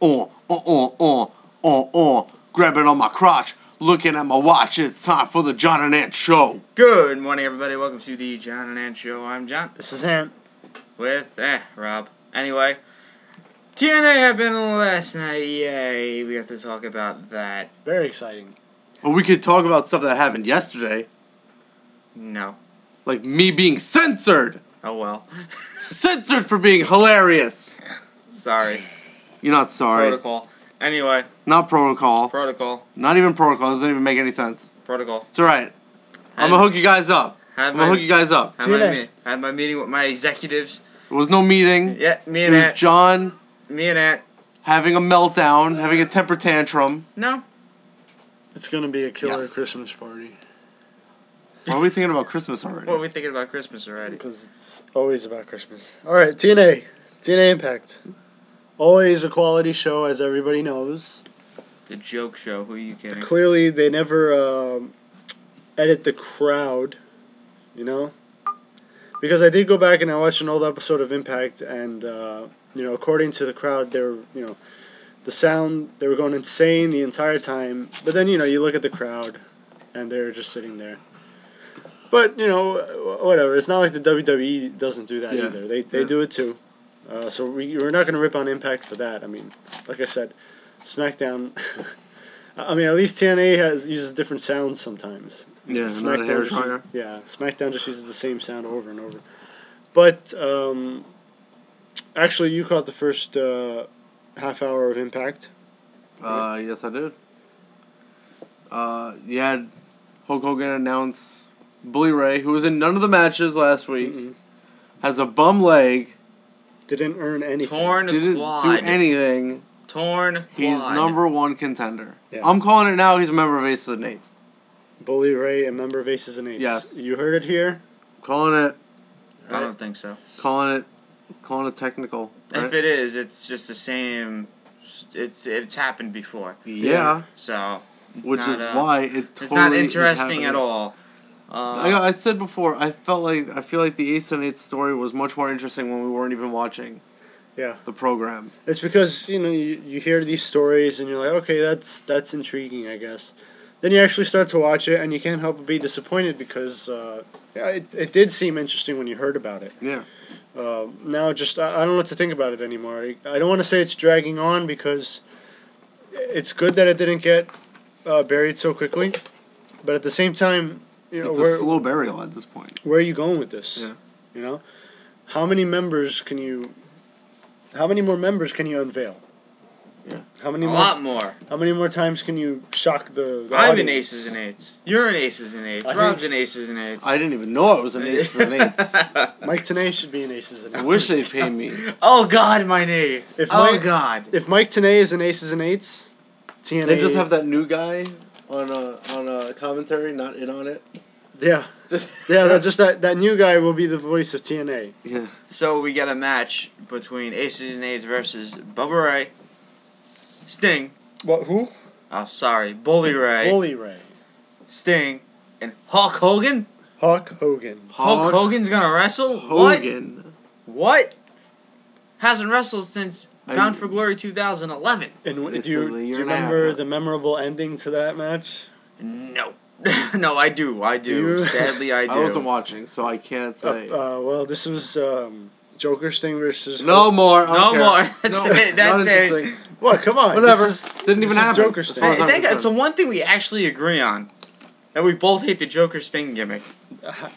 Grabbing on my crotch, looking at my watch. It's time for the John and Ant Show. Good morning, everybody. Welcome to the John and Ant Show. I'm John. This is Ant. With, Rob. Anyway, TNA happened last night. Yay. We have to talk about that. Very exciting. Well, we could talk about stuff that happened yesterday. No. Like me being censored. Oh, well. Censored for being hilarious. Sorry. You're not sorry. Protocol. Anyway. Not protocol. Protocol. Not even protocol. It doesn't even make any sense. Protocol. It's alright. I'm gonna hook you guys up. Had my meeting with my executives. There was no meeting. Yeah, me and It was Ant. John Me and Ant. having a meltdown, having a temper tantrum. No. It's going to be a killer Yes. Christmas party. Why are we thinking about Christmas already? What are we thinking about Christmas already? Because it's always about Christmas. Alright, TNA. TNA Impact. Always a quality show, as everybody knows. The joke show. Who are you kidding? Clearly, they never edit the crowd, you know? Because I did go back and I watched an old episode of Impact, and, according to the crowd, they were, the sound, they were going insane the entire time. But then, you look at the crowd, and they're just sitting there. But, whatever. It's not like the WWE doesn't do that either. They do it too. So we're not going to rip on Impact for that. I mean, like I said, SmackDown... I mean, at least TNA uses different sounds sometimes. Yeah, SmackDown just uses the same sound over and over. But, actually, you caught the first half hour of Impact. Right? Yes, I did. You had Hulk Hogan announce Bully Ray, who was in none of the matches last week, has a bum leg. Didn't earn anything. Didn't do anything. Torn quad. He's #1 contender. Yeah. I'm calling it now. He's a member of Aces and Eights. Bully Ray, a member of Aces and Eights. Yes. You heard it here. Calling it. I don't think so. Calling it technical. Right? If it is, it's just the same. It's happened before. Yeah. So. Which is why it totally it's not interesting at all. I said before, I feel like the Aces and Eights story was much more interesting when we weren't even watching. Yeah. The program. It's because, you hear these stories and you're like, okay, that's intriguing, I guess. Then you actually start to watch it and you can't help but be disappointed because it did seem interesting when you heard about it. Yeah. Now I don't know what to think about it anymore. I don't want to say it's dragging on because it's good that it didn't get buried so quickly. But at the same time, it's a slow burial at this point. Where are you going with this? Yeah. How many more members can you unveil? Yeah. A lot more. How many more times can you shock the I'm audience? in Aces and Eights. You're in Aces and Eights. Rob's in Aces and Eights. I didn't even know I was in Aces and Eights. Mike Tenay should be in Aces and Eights. I wish they'd pay me. Oh, God, my knee. God. If Mike Tenay is in Aces and Eights, TNA... They just have that new guy on a commentary, not in on it. Yeah. That new guy will be the voice of TNA. Yeah. So we get a match between Aces and Eights versus Bubba Ray, Sting. What? Who? Oh, sorry, Bully Ray. Bully Ray. Sting and Hulk Hogan. Hulk Hogan. Hulk Hogan's gonna wrestle. Hogan. What? Hasn't wrestled since Bound for Glory 2011. And do you remember the memorable ending to that match? No. No, I do. Sadly, I do. I wasn't watching, so I can't say. Well, this was Joker Sting versus... No more. No more. That's it. What? Come on. Whatever. Didn't even happen. Joker Sting. I think it's the one thing we actually agree on. That we both hate the Joker Sting gimmick.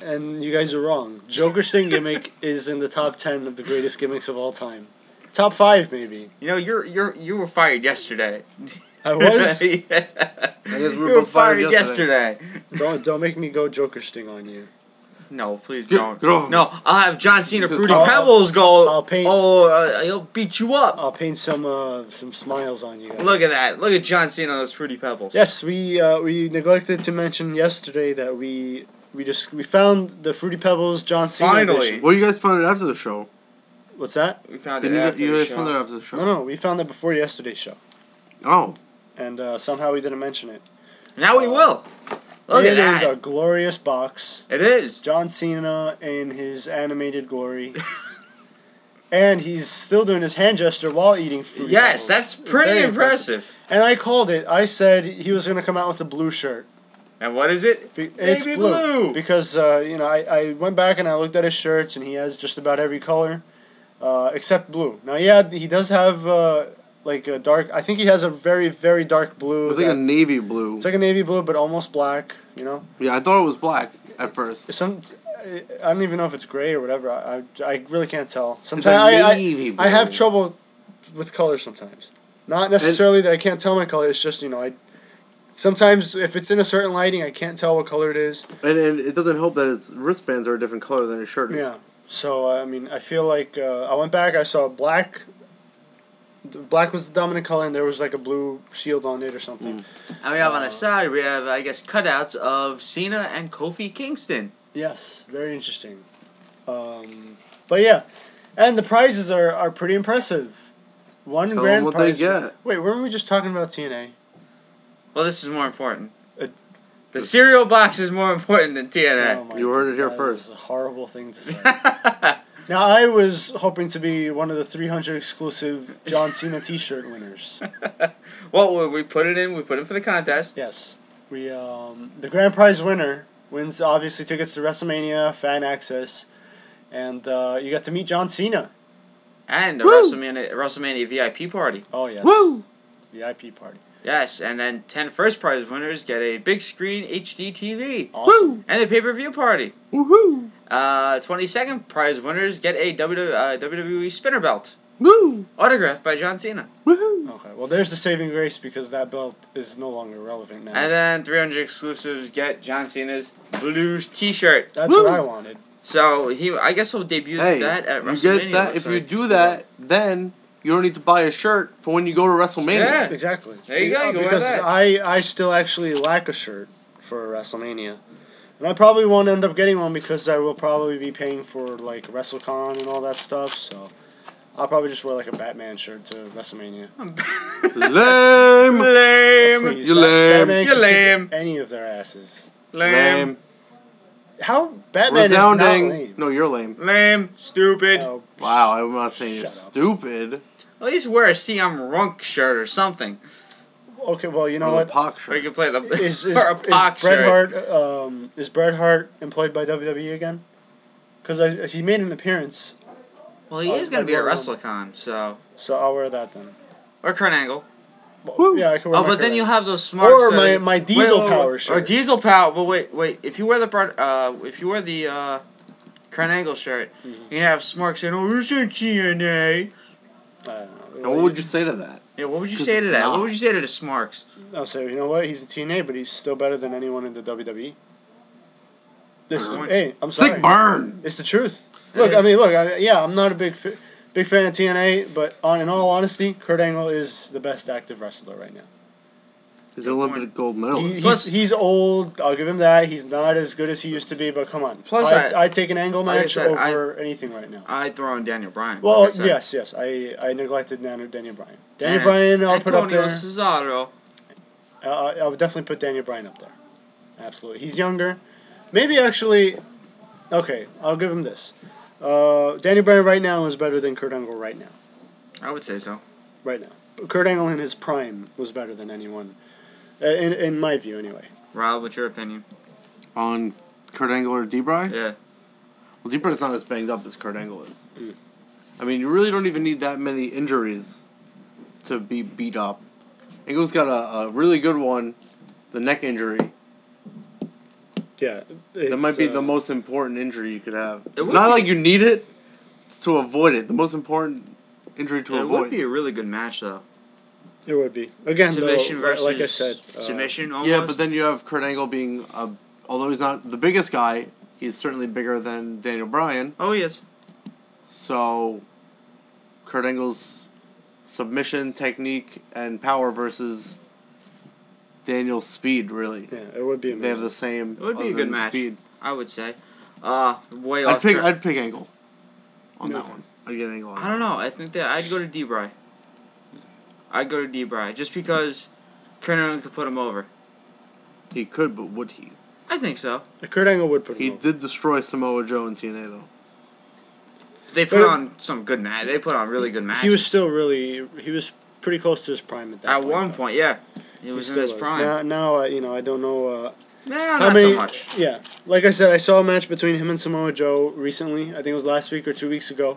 And you guys are wrong. Joker Sting gimmick is in the top 10 of the greatest gimmicks of all time. Top 5, maybe. You were fired yesterday. I was? Yeah. I guess we were both fired yesterday. Don't make me go Joker Sting on you. No, please don't. Get off. No, I'll have John Cena Fruity Pebbles go. I'll paint. He'll beat you up. I'll paint some smiles on you guys. Look at that. Look at John Cena on those Fruity Pebbles. Yes, we neglected to mention yesterday that we found the Fruity Pebbles John Cena Finally. edition. Well, you guys found it after the show. What's that? We found Didn't it after you the guys show. found it after the show? No, we found it before yesterday's show. Oh. And somehow we didn't mention it. Now we will. Look at that. It is a glorious box. It is. John Cena in his animated glory. and he's still doing his hand gesture while eating food. Yes, that's pretty Very impressive. And I called it. I said he was going to come out with a blue shirt. And what is it? It's Baby blue. Because, I went back and I looked at his shirts, and he has just about every color except blue. Now, yeah, he does have like a dark... I think he has a very, very dark blue. It's like a navy blue. It's like a navy blue, but almost black, you know? Yeah, I thought it was black at first. I don't even know if it's gray or whatever. I really can't tell. Sometimes navy blue. I have trouble with colors sometimes. Not necessarily that I can't tell my color. It's just, sometimes if it's in a certain lighting, I can't tell what color it is. And it doesn't help that his wristbands are a different color than his shirt is. Yeah. So, I feel like I went back, I saw black. Black was the dominant color, and there was like a blue shield on it or something. And we have on the side, we have, I guess, cutouts of Cena and Kofi Kingston. Yes, very interesting. But yeah, and the prizes are pretty impressive. One Tell grand them what prize. they get. Wait, weren't we just talking about TNA? Well, this is more important. The cereal box is more important than TNA. Oh my You heard it here God, first. That's a horrible thing to say. Now, I was hoping to be one of the 300 exclusive John Cena T-shirt winners. Well, we put it in. We put it for the contest. Yes, we the grand prize winner wins obviously tickets to WrestleMania, fan access, and you got to meet John Cena. And a WrestleMania VIP party. Oh yes. Woo! VIP party. Yes, and then 10 first prize winners get a big screen HD TV. Awesome. Woo! And a pay-per-view party. Woohoo! 22nd prize winners get a WWE spinner belt. Woo! Autographed by John Cena. Woohoo! Okay, well there's the saving grace because that belt is no longer relevant now. And then 300 exclusives get John Cena's Blues T-shirt. That's Woo! what I wanted. So I guess he'll debut that at WrestleMania. You get that. If you do that, then you don't need to buy a shirt for when you go to WrestleMania. Yeah. Exactly. There you go. You go with because that. I still actually lack a shirt for WrestleMania. And I probably won't end up getting one because I will probably be paying for like WrestleCon and all that stuff, so I'll probably just wear like a Batman shirt to WrestleMania. Lame! Lame! Please, You lame. Batman You can kick lame. any of their asses. Lame. How Batman Resounding. is not lame. No, you're lame. Lame. Stupid. Oh, Wow, I'm not saying you're Shut up. stupid. At least wear a CM Runk shirt or something. Okay, well you know Or what? the Pac Or you shirt. can play the Is or a Pac Bret shirt. Hart is Bret Hart employed by WWE again? Because he made an appearance, Well, he is going to be at Well, WrestleCon, so. so I'll wear that then. Or Kurt Angle. Woo. Yeah, I can wear. Oh, my but then Kurt you Angle. have those smart. Or my Diesel Power Or shirt. Diesel Power. But wait. If you wear the Kurt Angle shirt, Mm-hmm. you can have Smark saying, "Oh, this ain't TNA." I don't know. And what would you say to that? Yeah, what would you 'Cause say to it's that? not. What would you say to the Smarks? I'll say, you know what? He's a TNA, but he's still better than anyone in the WWE. This is, hey, I'm sorry. Sick burn! It's the truth. It Look, is. I'm not a big fan of TNA, but in all honesty, Kurt Angle is the best active wrestler right now. He's an Olympic gold medalist. Plus- He's old. I'll give him that. He's not as good as he used to be, but come on. Plus, I'd take an Angle like I match said, over anything right now. I throw in Daniel Bryan. Well, like I said. yes. I neglected Daniel Bryan. Daniel And Bryan, I'll put up Antonio there. Cesaro. I would definitely put Daniel Bryan up there. Absolutely. He's younger. Maybe actually... Okay, I'll give him this. Daniel Bryan right now is better than Kurt Angle right now. I would say so. Right now. Kurt Angle in his prime was better than anyone. In my view, anyway. Rob, what's your opinion? On Kurt Angle or D-Bry? Yeah. Well, D-Bry's not as banged up as Kurt Angle is. Mm. I mean, you really don't even need that many injuries to be beat up. Angle's got a really good one, the neck injury. Yeah. That might be the most important injury you could have. It would Not be- like you need it, it's to avoid it. The most important injury to It avoid. would be a really good match, though. It would be. Again, Submission though, versus like I said... submission, almost. Yeah, but then you have Kurt Angle being, although he's not the biggest guy, he's certainly bigger than Daniel Bryan. Oh, he is. So, Kurt Angle's submission technique and power versus Daniel's speed, really. Yeah, it would be amazing. They have the same. It would be a other good than match. Speed. I would say. Way off. I'd pick Angle on that Okay. one. I'd get Angle on I don't know. I think that I'd go to D-Bry. I'd go to D-Bry just because Kurt Angle could put him over. He could, but would he? I think so. Kurt Angle would put him He over. did destroy Samoa Joe in TNA, though. They put on some good match. They put on really good matches. He was still he was pretty close to his prime at that point. At one point, yeah. He was in his prime. Now I don't know. Not so much. Yeah. Like I said, I saw a match between him and Samoa Joe recently. I think it was last week or 2 weeks ago.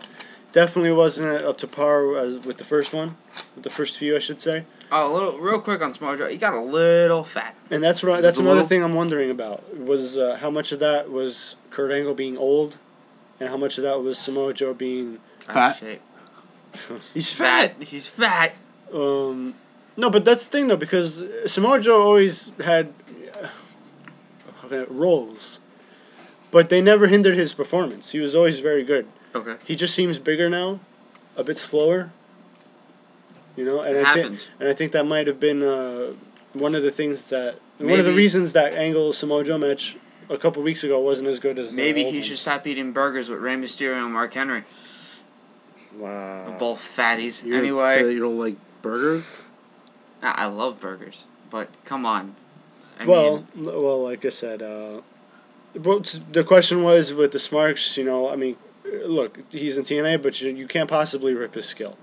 Definitely wasn't up to par with the first one. With the first few, I should say. Oh, real quick on Samoa Joe. He got a little fat. And that's another thing I'm wondering about. Was how much of that was Kurt Angle being old, and how much of that was Samoa Joe being fat? He's fat. He's fat. No, but that's the thing though, because Samoa Joe always had roles, but they never hindered his performance. He was always very good. Okay. He just seems bigger now, a bit slower. And I think that might have been one of the things that one of the reasons that Angle Samoa Joe match a couple weeks ago wasn't as good as maybe he should stop eating burgers with Rey Mysterio and Mark Henry. Wow. We're both fatties. You anyway, say that you don't like burgers? I love burgers, but come on. Well, like I said, the question was with the Smarks. Look, he's in TNA, but you can't possibly rip his skill.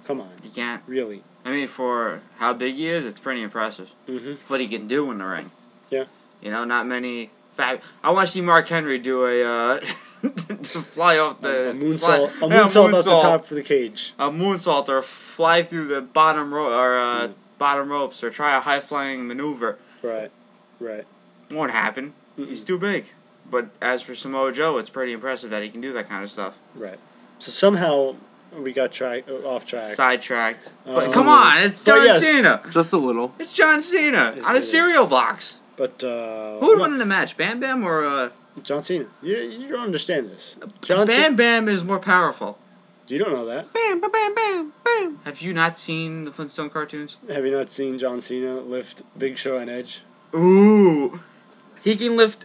Come on. You can't. Really. For how big he is, it's pretty impressive. Mm-hmm. What he can do in the ring. Yeah. Not many I want to see Mark Henry do a fly off the... A moonsault off the top for the cage. A moonsault or fly through the bottom bottom ropes or try a high-flying maneuver. Right. Won't happen. Mm-mm. He's too big. But as for Samoa Joe, it's pretty impressive that he can do that kind of stuff. Right. So somehow we got off track. Sidetracked. But come on, it's John Cena. Just a little. It's John Cena on a cereal box. But who would win in the match, Bam Bam or John Cena? You don't understand this. Bam Bam is more powerful. You don't know that. Bam, bam, bam, bam, bam. Have you not seen the Flintstone cartoons? Have you not seen John Cena lift Big Show and Edge? Ooh, he can lift.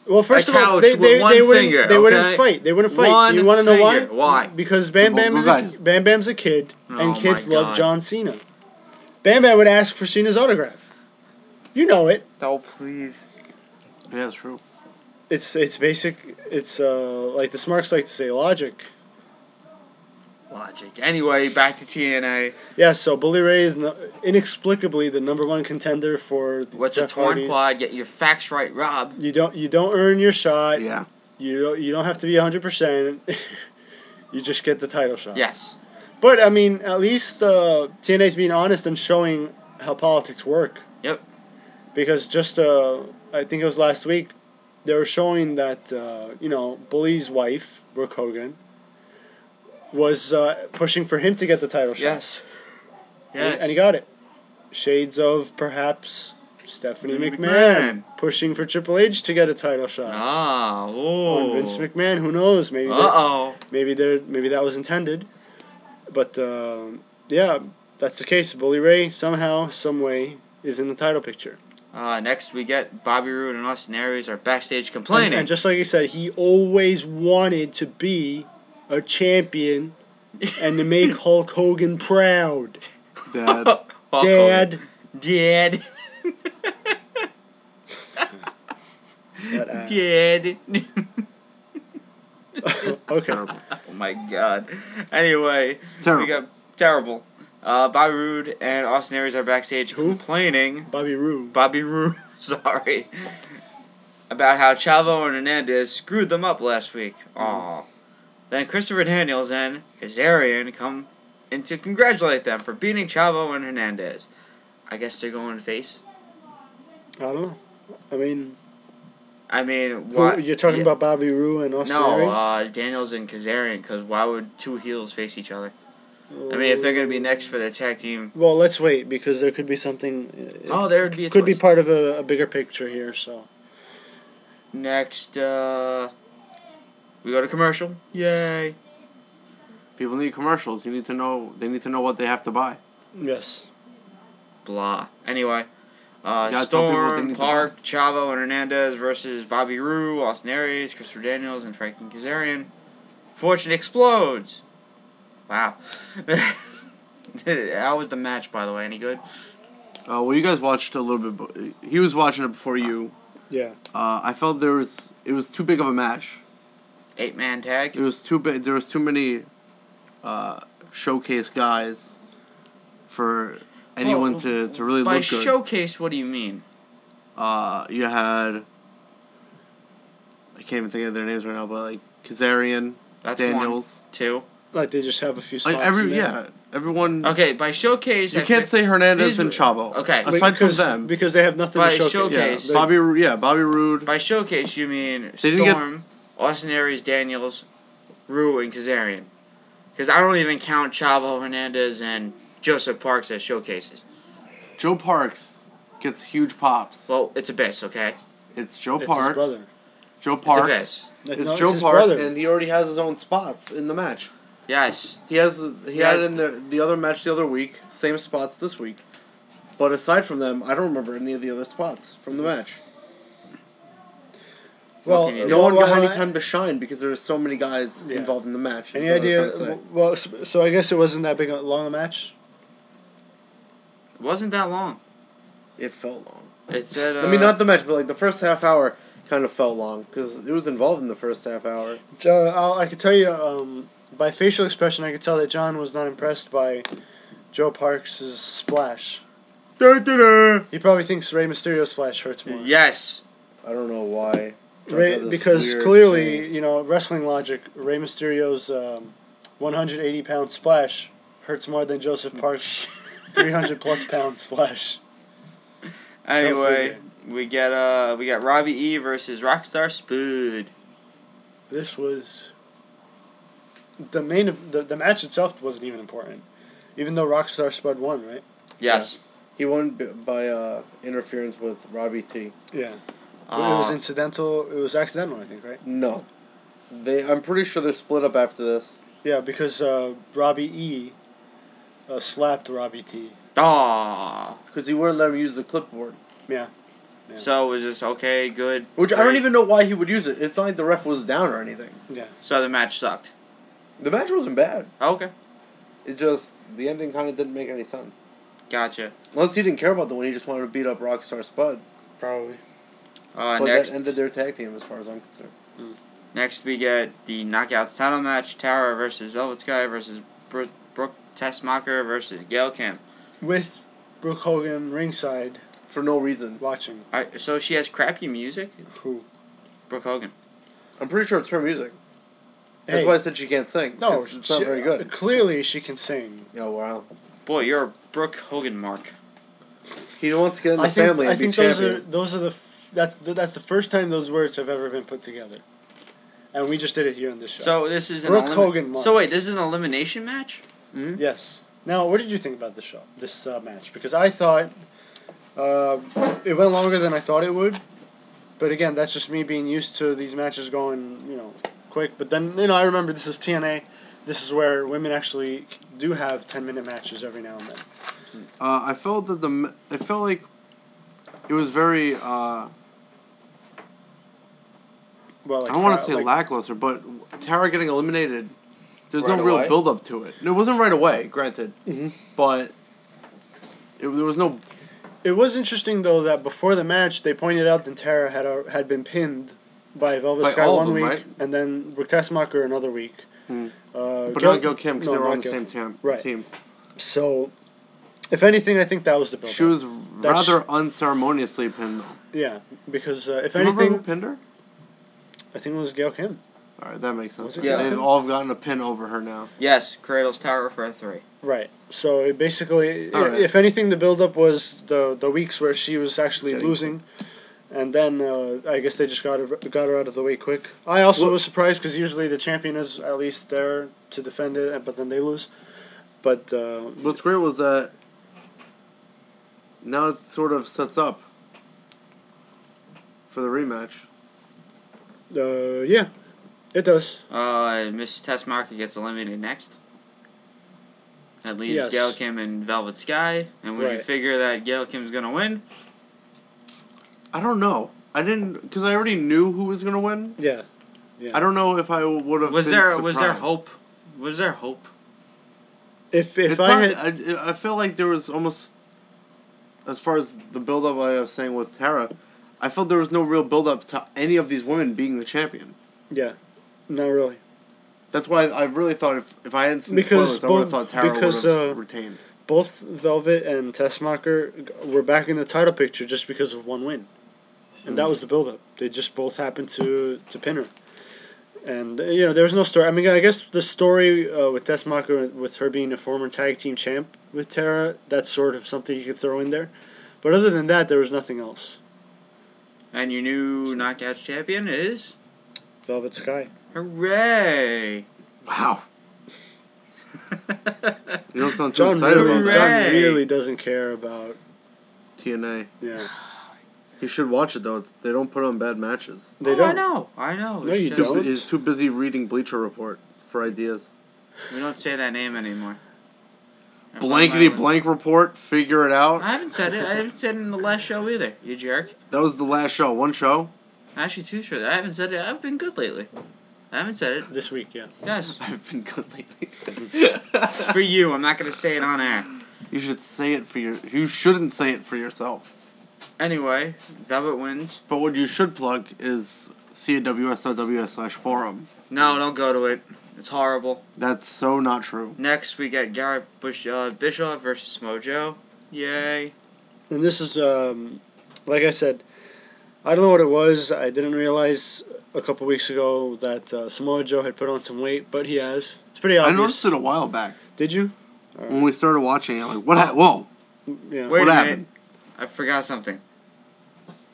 Well, first of all, they wouldn't fight. They wouldn't fight. You want to know why? Why? Because Bam Bam's a kid, and kids love John Cena. Bam Bam would ask for Cena's autograph. You know it. Oh, please. Yeah, that's true. It's basic. It's like the Smarks like to say, logic. Anyway, back to TNA. Yeah, so Bully Ray is inexplicably the #1 contender for What's Jeff a torn Hardy's. quad? Get your facts right, Rob. You don't earn your shot. Yeah. You don't have to be 100%. You just get the title shot. Yes. But I mean, at least TNA's being honest and showing how politics work. Yep. Because just I think it was last week, they were showing that Bully's wife, Brooke Hogan, was pushing for him to get the title shot. Yes. And he got it. Shades of perhaps Stephanie McMahon pushing for Triple H to get a title shot. Oh. Vince McMahon, who knows? Maybe maybe that was intended. But yeah, that's the case. Bully Ray somehow, some way, is in the title picture. Next we get Bobby Roode and Austin Aries are backstage complaining. And just like he said, he always wanted to be a champion and to make Hulk Hogan proud. Dad. Dad. Dad. Dad. Okay. Oh my god. Anyway, Terrible. we got terrible. Bobby Roode and Austin Aries are backstage complaining. Bobby Roode. Bobby Roode, sorry. About how Chavo and Hernandez screwed them up last week. Aw. Then Christopher Daniels and Kazarian come in to congratulate them for beating Chavo and Hernandez. I guess they're going face. I don't know. I mean, what? You're talking about Bobby Roode and Austin Aries? No, Daniels and Kazarian, because why would two heels face each other? I mean, if they're going to be next for the tag team... Well, let's wait, because there could be something... there would be a could twist. be part of a bigger picture here, so... Next, we go to commercial. Yay. People need commercials. They need to know what they have to buy. Yes. Blah. Anyway, tell Storm, people Park, Chavo, and Hernandez versus Bobby Roode, Austin Aries, Christopher Daniels, and Franklin Kazarian. Fortune explodes. Wow. How was the match, by the way? Any good? Well, you guys watched a little bit. He was watching it before you. Yeah. I felt it was too big of a match. 8-man tag. It was too big. There was too many showcase guys for anyone to really By look good. showcase, what do you mean? You had, I can't even think of their names right now, but like Kazarian, That's Daniels, 1, 2. Like they just have a few spots. like everyone. Okay, by showcase, You can't say Hernandez and Chavo. Okay, aside from them, because they have nothing By to showcase. showcase. Bobby Roode. by showcase you mean They didn't Storm, Austin Aries, Daniels, Rue, and Kazarian. Because I don't even count Chavo, Hernandez, and Joseph Parks as showcases. Joe Parks gets huge pops. Well, it's Abyss, okay? It's Joe It's Parks. his brother. Joe It's Parks. Abyss. It's No, Joe his Parks, brother. and he already has his own spots in the match. Yes. He had it in the other match the other week, same spots this week. But aside from them, I don't remember any of the other spots from the match. Well, No one got any time to shine because there were so many guys Yeah. involved in the match. Any is what I idea? was trying to say. Well, so I guess it wasn't that big long a match. It wasn't that long. It felt long. It said, I mean, not the match, but like the first half hour kind of felt long because it was involved in the first half hour. I could tell you by facial expression, I could tell that John was not impressed by Joe Parks' splash. He probably thinks Rey Mysterio's splash hurts more. Yes. I don't know why. Because clearly, wrestling logic, Rey Mysterio's 180-pound splash hurts more than Joseph Parks' 300-plus pound splash. Anyway, we got Robbie E versus Rockstar Spud. This was the the match itself wasn't even important, even though Rockstar Spud won, right? Yes. He won by interference with Robbie T. Yeah. It was incidental. It was accidental, I think, right? No. I'm pretty sure they're split up after this. Yeah, because Robbie E slapped Robbie T. Because he wouldn't let him use the clipboard. Yeah. So was this okay, good? Which great? I don't even know why he would use it. It's not like the ref was down or anything. Yeah. So the match sucked. The match wasn't bad. Okay. It just, the ending kind of didn't make any sense. Gotcha. Unless he didn't care about the win, he just wanted to beat up Rockstar Spud. Probably. But Next, that ended their tag team as far as I'm concerned. next we get the Knockouts title match: Tara versus Velvet Sky versus Brooke Tessmacher versus Gail Kim. With Brooke Hogan ringside For no reason. watching. So she has crappy music. Who? Brooke Hogan. I'm pretty sure it's her music. That's Hey. why I said she can't sing. No, 'cause it's not very good. Clearly, she can sing. Oh, wow. Boy, you're a Brooke Hogan mark. He wants to get in the family and be champion. those are that's the first time those words have ever been put together, and we just did it here on this show. So this is Brooke Hogan mark. So wait, this is an elimination match? Mm-hmm. Yes. Now, what did you think about this show, this match? Because I thought it went longer than I thought it would, but again, that's just me being used to these matches going, quick. But then, I remember this is TNA. This is where women actually do have 10-minute matches every now and then. I felt that I felt like it was very, Well, I don't want to say lackluster, but Tara getting eliminated, there's no real away? build-up to it. It wasn't right away, granted, but there was no... It was interesting, though, that before the match, they pointed out that Tara had been pinned by Velvet By Sky all of one them, week, right? and then Brooke Tessmacher another week. But not Gail Kim, because they were on the not same Right. team. So, if anything, I think that was the build-up. She was rather unceremoniously pinned, though. Yeah, because if Do you remember who anything, pinned her? I think it was Gail Kim. Alright, that makes sense. Was it Yeah. They've all gotten a pin over her now. Yes, Cradle's Tower for a 3. Right. So it basically, All right. if anything, the build-up was the weeks where she was actually Getting losing, and then I guess they just got her out of the way quick. I also was surprised because usually the champion is at least there to defend it, but then they lose. But What's great was that now it sort of sets up for the rematch. yeah, it does. Mrs. Tessmacher gets eliminated next. That leaves Yes. Gail Kim and Velvet Sky. And would you Right. figure that Gail Kim's gonna win? I don't know. I didn't, because I already knew who was going to win. Yeah. I don't know if I would have Was been there surprised. hope? Was there hope? If It's I not, had I feel like there was almost, as far as the build-up I was saying with Tara, I felt there was no real build-up to any of these women being the champion. yeah. Not really. That's why I really thought if I hadn't seen Because spoilers, I would have thought Tara would have retained. Both Velvet and Tessmacher were back in the title picture just because of one win. And that was the build-up. They just both happened to pin her. And, there was no story. I mean, I guess the story with Tessmacher, with her being a former tag team champ with Tara, that's sort of something you could throw in there. But other than that, there was nothing else. And your new Knockouts champion is? Velvet Sky. Hooray! Wow. You don't sound too John excited about that. John really doesn't care about TNA. Yeah. You should watch it, though. They don't put on bad matches. They don't. I know. No, you don't. He's too busy reading Bleacher Report for ideas. We don't say that name anymore. Blankety blank report, figure it out. I haven't said it. I haven't said it in the last show either, you jerk. That was the last show. One show? Actually, 2 shows. I haven't said it. I've been good lately. I haven't said it. This week, yeah. Yes. I've been good lately. It's for you. I'm not going to say it on air. You should say it for You shouldn't say it for yourself. Anyway, Velvet wins. But what you should plug is caws.ws/forum. No, don't go to it. It's horrible. That's so not true. Next, we got Garrett Bischoff versus Mojo. Yay. And this is, like I said, I don't know what it was. I didn't realize a couple weeks ago that Samoa Joe had put on some weight, but he has. It's pretty obvious. I noticed it a while back. Did you? When we started watching it, like, whoa. Yeah. Wait what a happened? minute. I forgot something.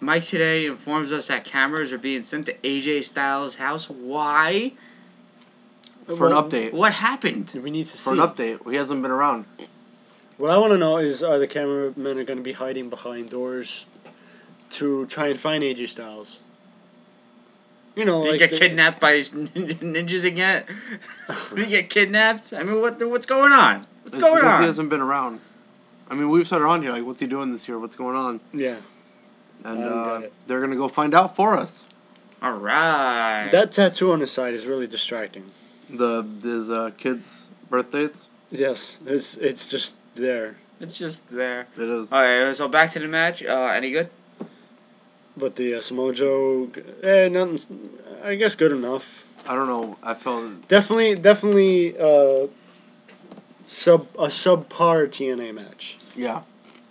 Mike today informs us that cameras are being sent to AJ Styles' house. Why? For an update. What happened? We need to see. For an update. He hasn't been around. What I want to know is, are the cameramen going to be hiding behind doors to try and find AJ Styles? You know, Did like he get kidnapped by his ninjas again? Did he get kidnapped? I mean, what's going on? What's going because on? he hasn't been around. I mean, we've said around here, like, what's he doing this year? What's going on? Yeah. And they're going to go find out for us. All right. That tattoo on his side is really distracting. His kid's birthdays? Yes, it's just there. It's just there. It is. All right, so back to the match. Any good? But the Samoa Joe, nothing. I guess good enough. I don't know. I felt... Definitely a subpar TNA match. Yeah.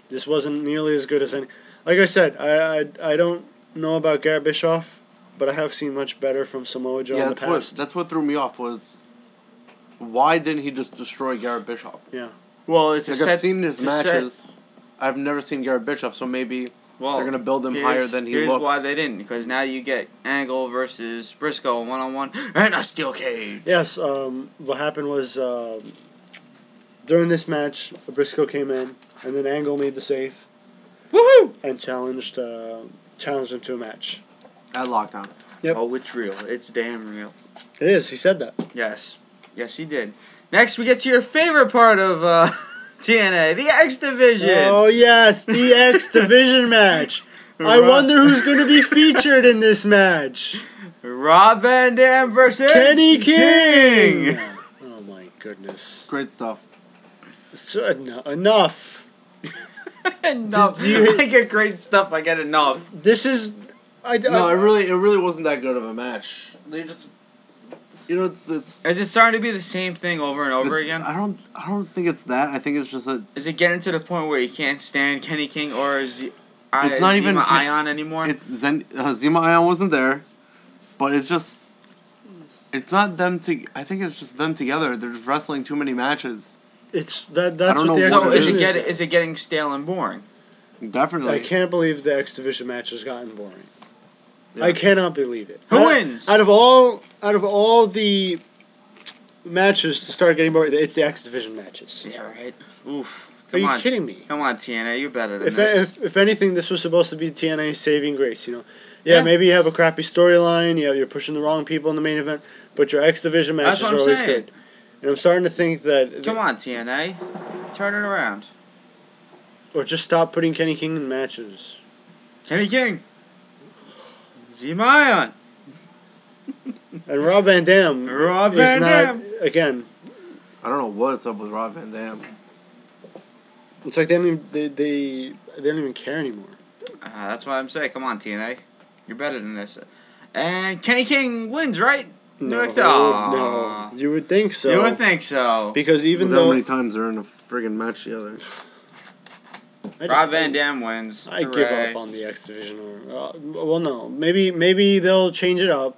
This wasn't nearly as good as any. Like I said, I don't know about Garrett Bischoff, but I have seen much better from Samoa Joe in the past. That's what threw me off was, why didn't he just destroy Garrett Bischoff? Yeah. Well, it's I've seen his matches. I've never seen Garrett Bischoff, so maybe they're going to build him higher than he looks. Here's why they didn't, because now you get Angle versus Briscoe one-on-one and a steel cage. Yes, what happened was during this match, Briscoe came in, and then Angle made the save. Woohoo! And challenged him to a match. At Lockdown. Yep. Oh, it's real. It's damn real. It is. He said that. Yes. Yes, he did. Next, we get to your favorite part of TNA, the X Division. Oh, yes, the X Division match. I wonder who's going to be featured in this match. Rob Van Dam versus Kenny King. Oh, my goodness. Great stuff. So, enough. Enough. I get great stuff. I get enough. This is... No, it really wasn't that good of a match. They just... it's Is it starting to be the same thing over and over again? I don't think it's that. I think it's just that... Is it getting to the point where you can't stand Kenny King or is it's not even Zema Ion anymore? It's Zema Ion wasn't there, but it's just... It's not them I think it's just them together. They're just wrestling too many matches. That's what the know X what Division is it getting stale and boring? Definitely. I can't believe the X Division match has gotten boring. Yeah. I cannot believe it. Who wins? Out of all the matches to start getting boring, it's the X Division matches. Yeah, right. Oof. Are you kidding me? Come on, TNA, you're better than this. If anything, this was supposed to be TNA's saving grace. Yeah, maybe you have a crappy storyline. You're pushing the wrong people in the main event, but your X Division matches are always good. And I'm starting to think that... Come on, TNA. Turn it around. Or just stop putting Kenny King in matches. Kenny King. Zema Ion. And Rob Van Dam is not... Again... I don't know what's up with Rob Van Dam. It's like they don't even care anymore. That's what I'm saying. Come on, TNA. You're better than this. And Kenny King wins, right? No, NXT? Aw. no. You would think so. You would think so. Because even With though... how many times they're in a friggin' match together. Rob Van Dam wins. I Hooray. give up on the X Division. Well, no. Maybe they'll change it up.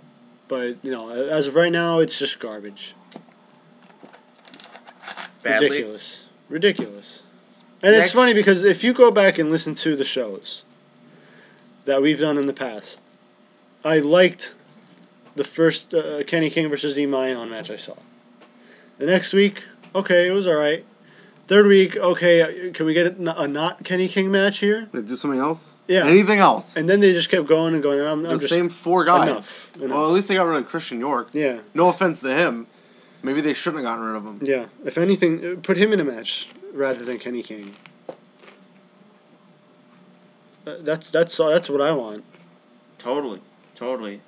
But, as of right now, it's just garbage. Badly? Ridiculous. And it's funny because if you go back and listen to the shows that we've done in the past, I liked the first Kenny King versus Imai match I saw. The next week, okay, it was alright. Third week, okay, can we get a not Kenny King match here? They do something else? Yeah. Anything else? And then they just kept going and going. I'm the just, same 4 guys. Enough. Well, at least they got rid of Christian York. Yeah. No offense to him. Maybe they shouldn't have gotten rid of him. Yeah. If anything, put him in a match rather than Kenny King. That's what I want. Totally.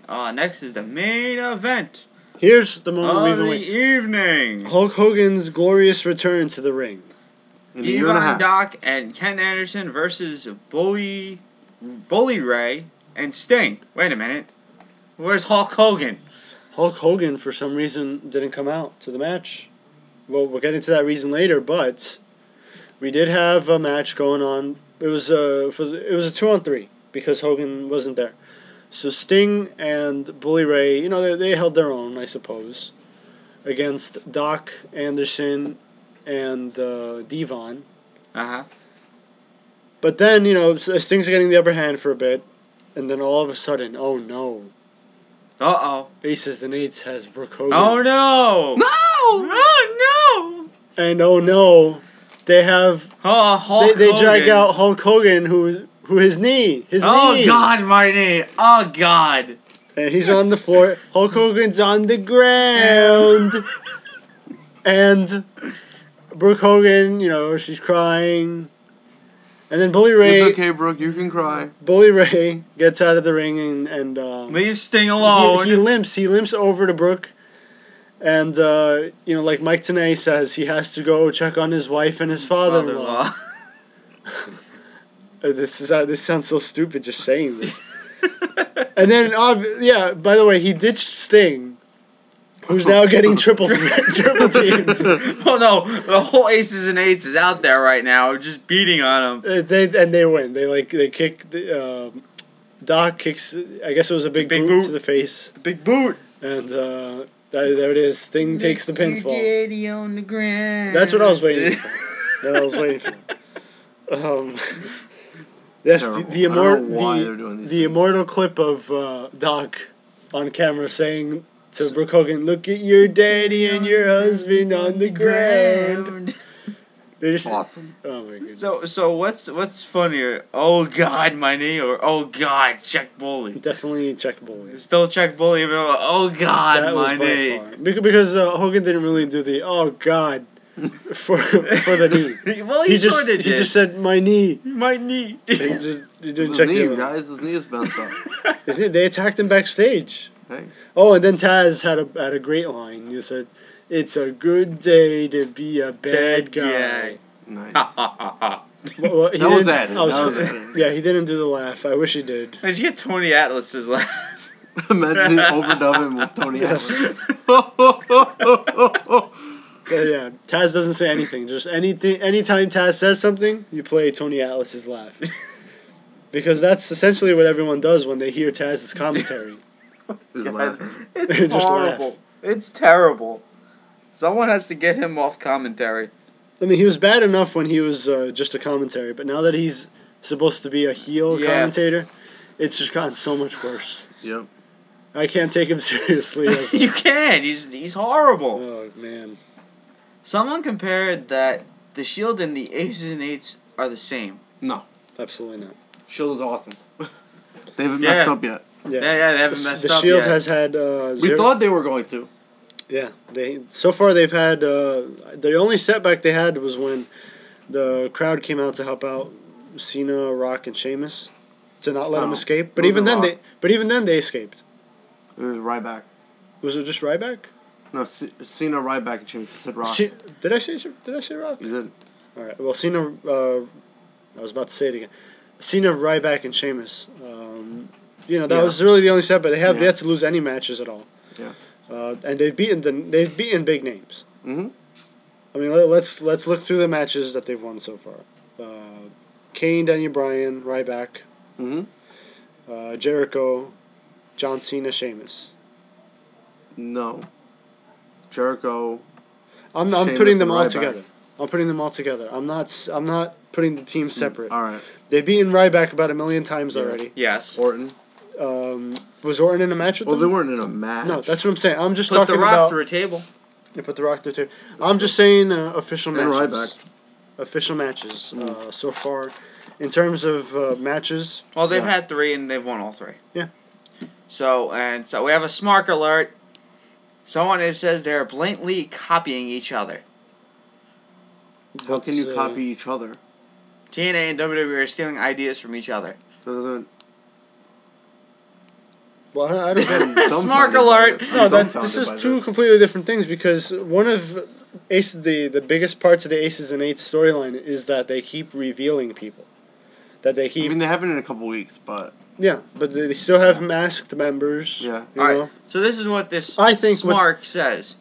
Next is the main event Here's the moment of we've been the waiting. evening. Hulk Hogan's glorious return to the ring. In a year and a Devon half. Doc and Ken Anderson versus Bully Ray and Sting. Wait a minute. Where's Hulk Hogan? Hulk Hogan, for some reason, didn't come out to the match. Well, we'll get into that reason later, but we did have a match going on. It was a 2-on-3 because Hogan wasn't there. So Sting and Bully Ray, they held their own, I suppose, against Doc Anderson and Devon. Uh-huh. But then, Sting's getting the upper hand for a bit, and then all of a sudden, oh no. Uh-oh. Aces and Eights has Brooke Hogan. Oh no! No! Oh no! And oh no, they have... Hulk They Hogan. drag out Hulk Hogan, who his knee. Oh God, my knee. Oh God. And he's on the floor. Hulk Hogan's on the ground. And Brooke Hogan, she's crying. And then Bully Ray... It's okay, Brooke. You can cry. Bully Ray gets out of the ring and Leave Sting alone. He limps over to Brooke. And, like Mike Tenay says, he has to go check on his wife and his father-in-law. This sounds so stupid just saying this. And then, by the way, he ditched Sting, who's now getting triple teamed. Well, no, the whole Aces and Eights is out there right now, just beating on him. They win. They kick. Doc kicks. I guess it was a big boot to the face. The big boot. And there it is. Sting takes the pinfall. Daddy on the ground. That's what I was waiting for. Yes, the immortal clip of Doc on camera saying to Brooke Hogan, "Look at your daddy and your husband on the ground." They just awesome. Oh my goodness. So what's funnier? Oh God, my knee, or oh God, check Bully. Definitely check Bully. Still check Bully, even though, oh God, That was my by knee. far. Because Hogan didn't really do the oh God for the knee. Well, he did. He just said my knee. My knee. He didn't His check knee, the guys. His knee is messed up. They attacked him backstage. Hey. Oh, and then Taz had a great line. He said, "It's a good day to be a bad guy." Nice. Well, That was added. Yeah, he didn't do the laugh. I wish he did. Did you get Tony Atlas's laugh? Imagine overdub him with Tony Yes. Yeah, Taz doesn't say anything. Just anytime Taz says something, you play Tony Atlas's laugh. Because that's essentially what everyone does when they hear Taz's commentary. His laughing. It's Just horrible. laugh. It's terrible. Someone has to get him off commentary. I mean, he was bad enough when he was just a commentary, but now that he's supposed to be a heel commentator, it's just gotten so much worse. Yep. I can't take him seriously. You can. He's horrible. Oh, man. Someone compared that the Shield and the Aces and Eights are the same. No. Absolutely not. Shield is awesome. They haven't messed up yet. Yeah, they haven't messed the up Shield yet. has had We thought they were going to. Yeah, so far they've had the only setback they had was when the crowd came out to help out Cena, Rock, and Sheamus to not let them escape. But even then they escaped. It was Ryback. Was it just Ryback? No, Cena, Ryback, and Sheamus. Said Rock. Did I say Rock? You did. All right. Well, Cena. I was about to say it again. Cena, Ryback, and Sheamus. That was really the only setback. They have yet to lose any matches at all. Yeah. and they've beaten big names. Mm-hmm. I mean, let's look through the matches that they've won so far. Kane, Daniel Bryan, Ryback, Jericho, John Cena, Sheamus. No. Jericho. I'm Sheamus putting them and all Ryback. together. I'm putting them all together. I'm not putting the teams separate. All right. They've beaten Ryback about 1 million times already. Yes. Orton. Was Orton in a match with Well, them? they weren't in a match. No, that's what I'm saying. I'm just Put talking the Rock about. through a table. They put the Rock through too. I'm just saying official And matches. Ryback. Official matches so far. In terms of matches. Well, they've had 3 and they've won all 3. Yeah. So we have a smart alert. Someone says they're blatantly copying each other. How can you copy each other? TNA and WWE are stealing ideas from each other. Doesn't. Well, I don't get Smart alert. No, this is two completely different things because one of the biggest parts of the Aces and Eights storyline is that they keep revealing people. That they keep. I mean, they haven't in a couple weeks, but. Yeah, but they still have masked members. Yeah. Alright, so this is what this Smart says.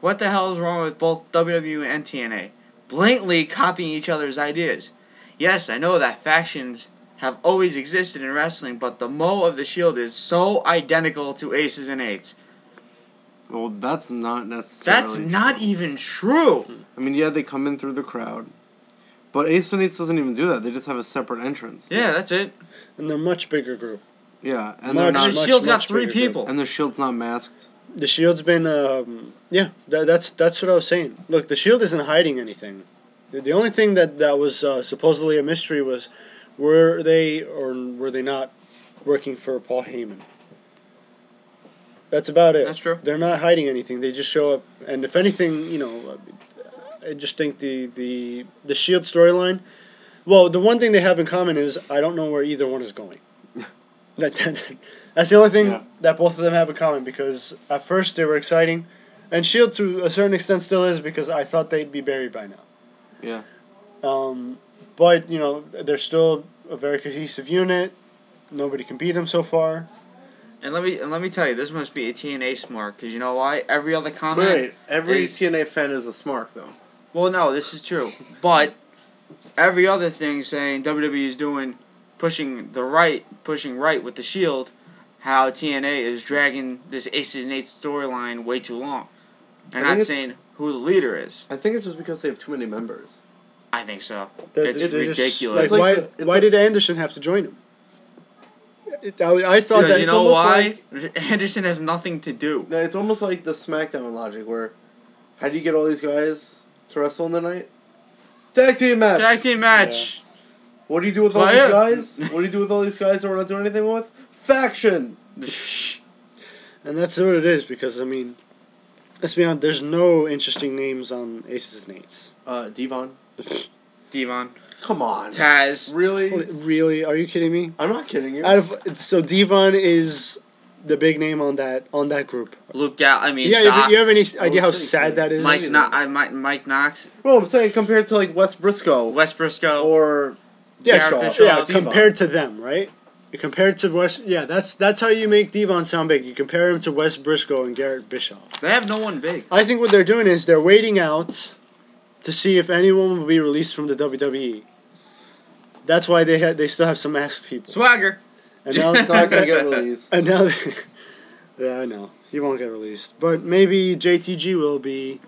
What the hell is wrong with both WWE and TNA? Blatantly copying each other's ideas. Yes, I know that factions have always existed in wrestling, but the Mo of the Shield is so identical to Aces and Eights. Well, that's not necessarily. That's not even true. I mean, yeah, they come in through the crowd. But Ace and Eights doesn't even do that. They just have a separate entrance. Yeah, that's it. And they're a much bigger group. Yeah, and Much, they're not. The Shield's got 3 bigger people. And the Shield's not masked. The Shield's been, that's what I was saying. Look, the Shield isn't hiding anything. The only thing that was supposedly a mystery was, were they or were they not working for Paul Heyman? That's about it. That's true. They're not hiding anything. They just show up, and if anything, I just think the Shield storyline. Well, the one thing they have in common is I don't know where either one is going. That's the only thing that both of them have in common because at first they were exciting, and Shield to a certain extent still is because I thought they'd be buried by now. Yeah. But they're still a very cohesive unit. Nobody can beat them so far. And let me tell you, this must be a TNA Smart because you know why? Every other comment. Wait, every TNA fan is a Smart though. Well, no, this is true, but every other thing saying WWE is doing pushing right with the Shield, how TNA is dragging this Aces and Eights storyline way too long. They're not saying who the leader is. I think it's just because they have too many members. I think so. They're Ridiculous. Why did Anderson have to join him? I thought that you know why? Anderson has nothing to do. It's almost like the SmackDown logic where, how do you get all these guys to wrestle in the night? Tag team match! Tag team match! Yeah. What do you do with all these guys? What do you do with all these guys that we're not doing anything with? Faction! And that's what it is because, I mean, let's be honest, there's no interesting names on Aces and Eights. Devon. Devon. Come on. Taz. Really? Really? Are you kidding me? I'm not kidding you. So Devon is the big name on that group. Luke Doc. Yeah, you have any idea how sad that is? Mike Knox. Well, I'm saying compared to like Wes Briscoe. Or Bischoff. Yeah, compared to them, right? Compared to that's how you make Devon sound big. You compare him to Wes Briscoe and Garrett Bischoff. They have no one big. I think what they're doing is they're waiting out to see if anyone will be released from the WWE. That's why they still have some masked people. Swagger. And now Not gonna get released. And now, yeah, I know he won't get released, but maybe JTG will be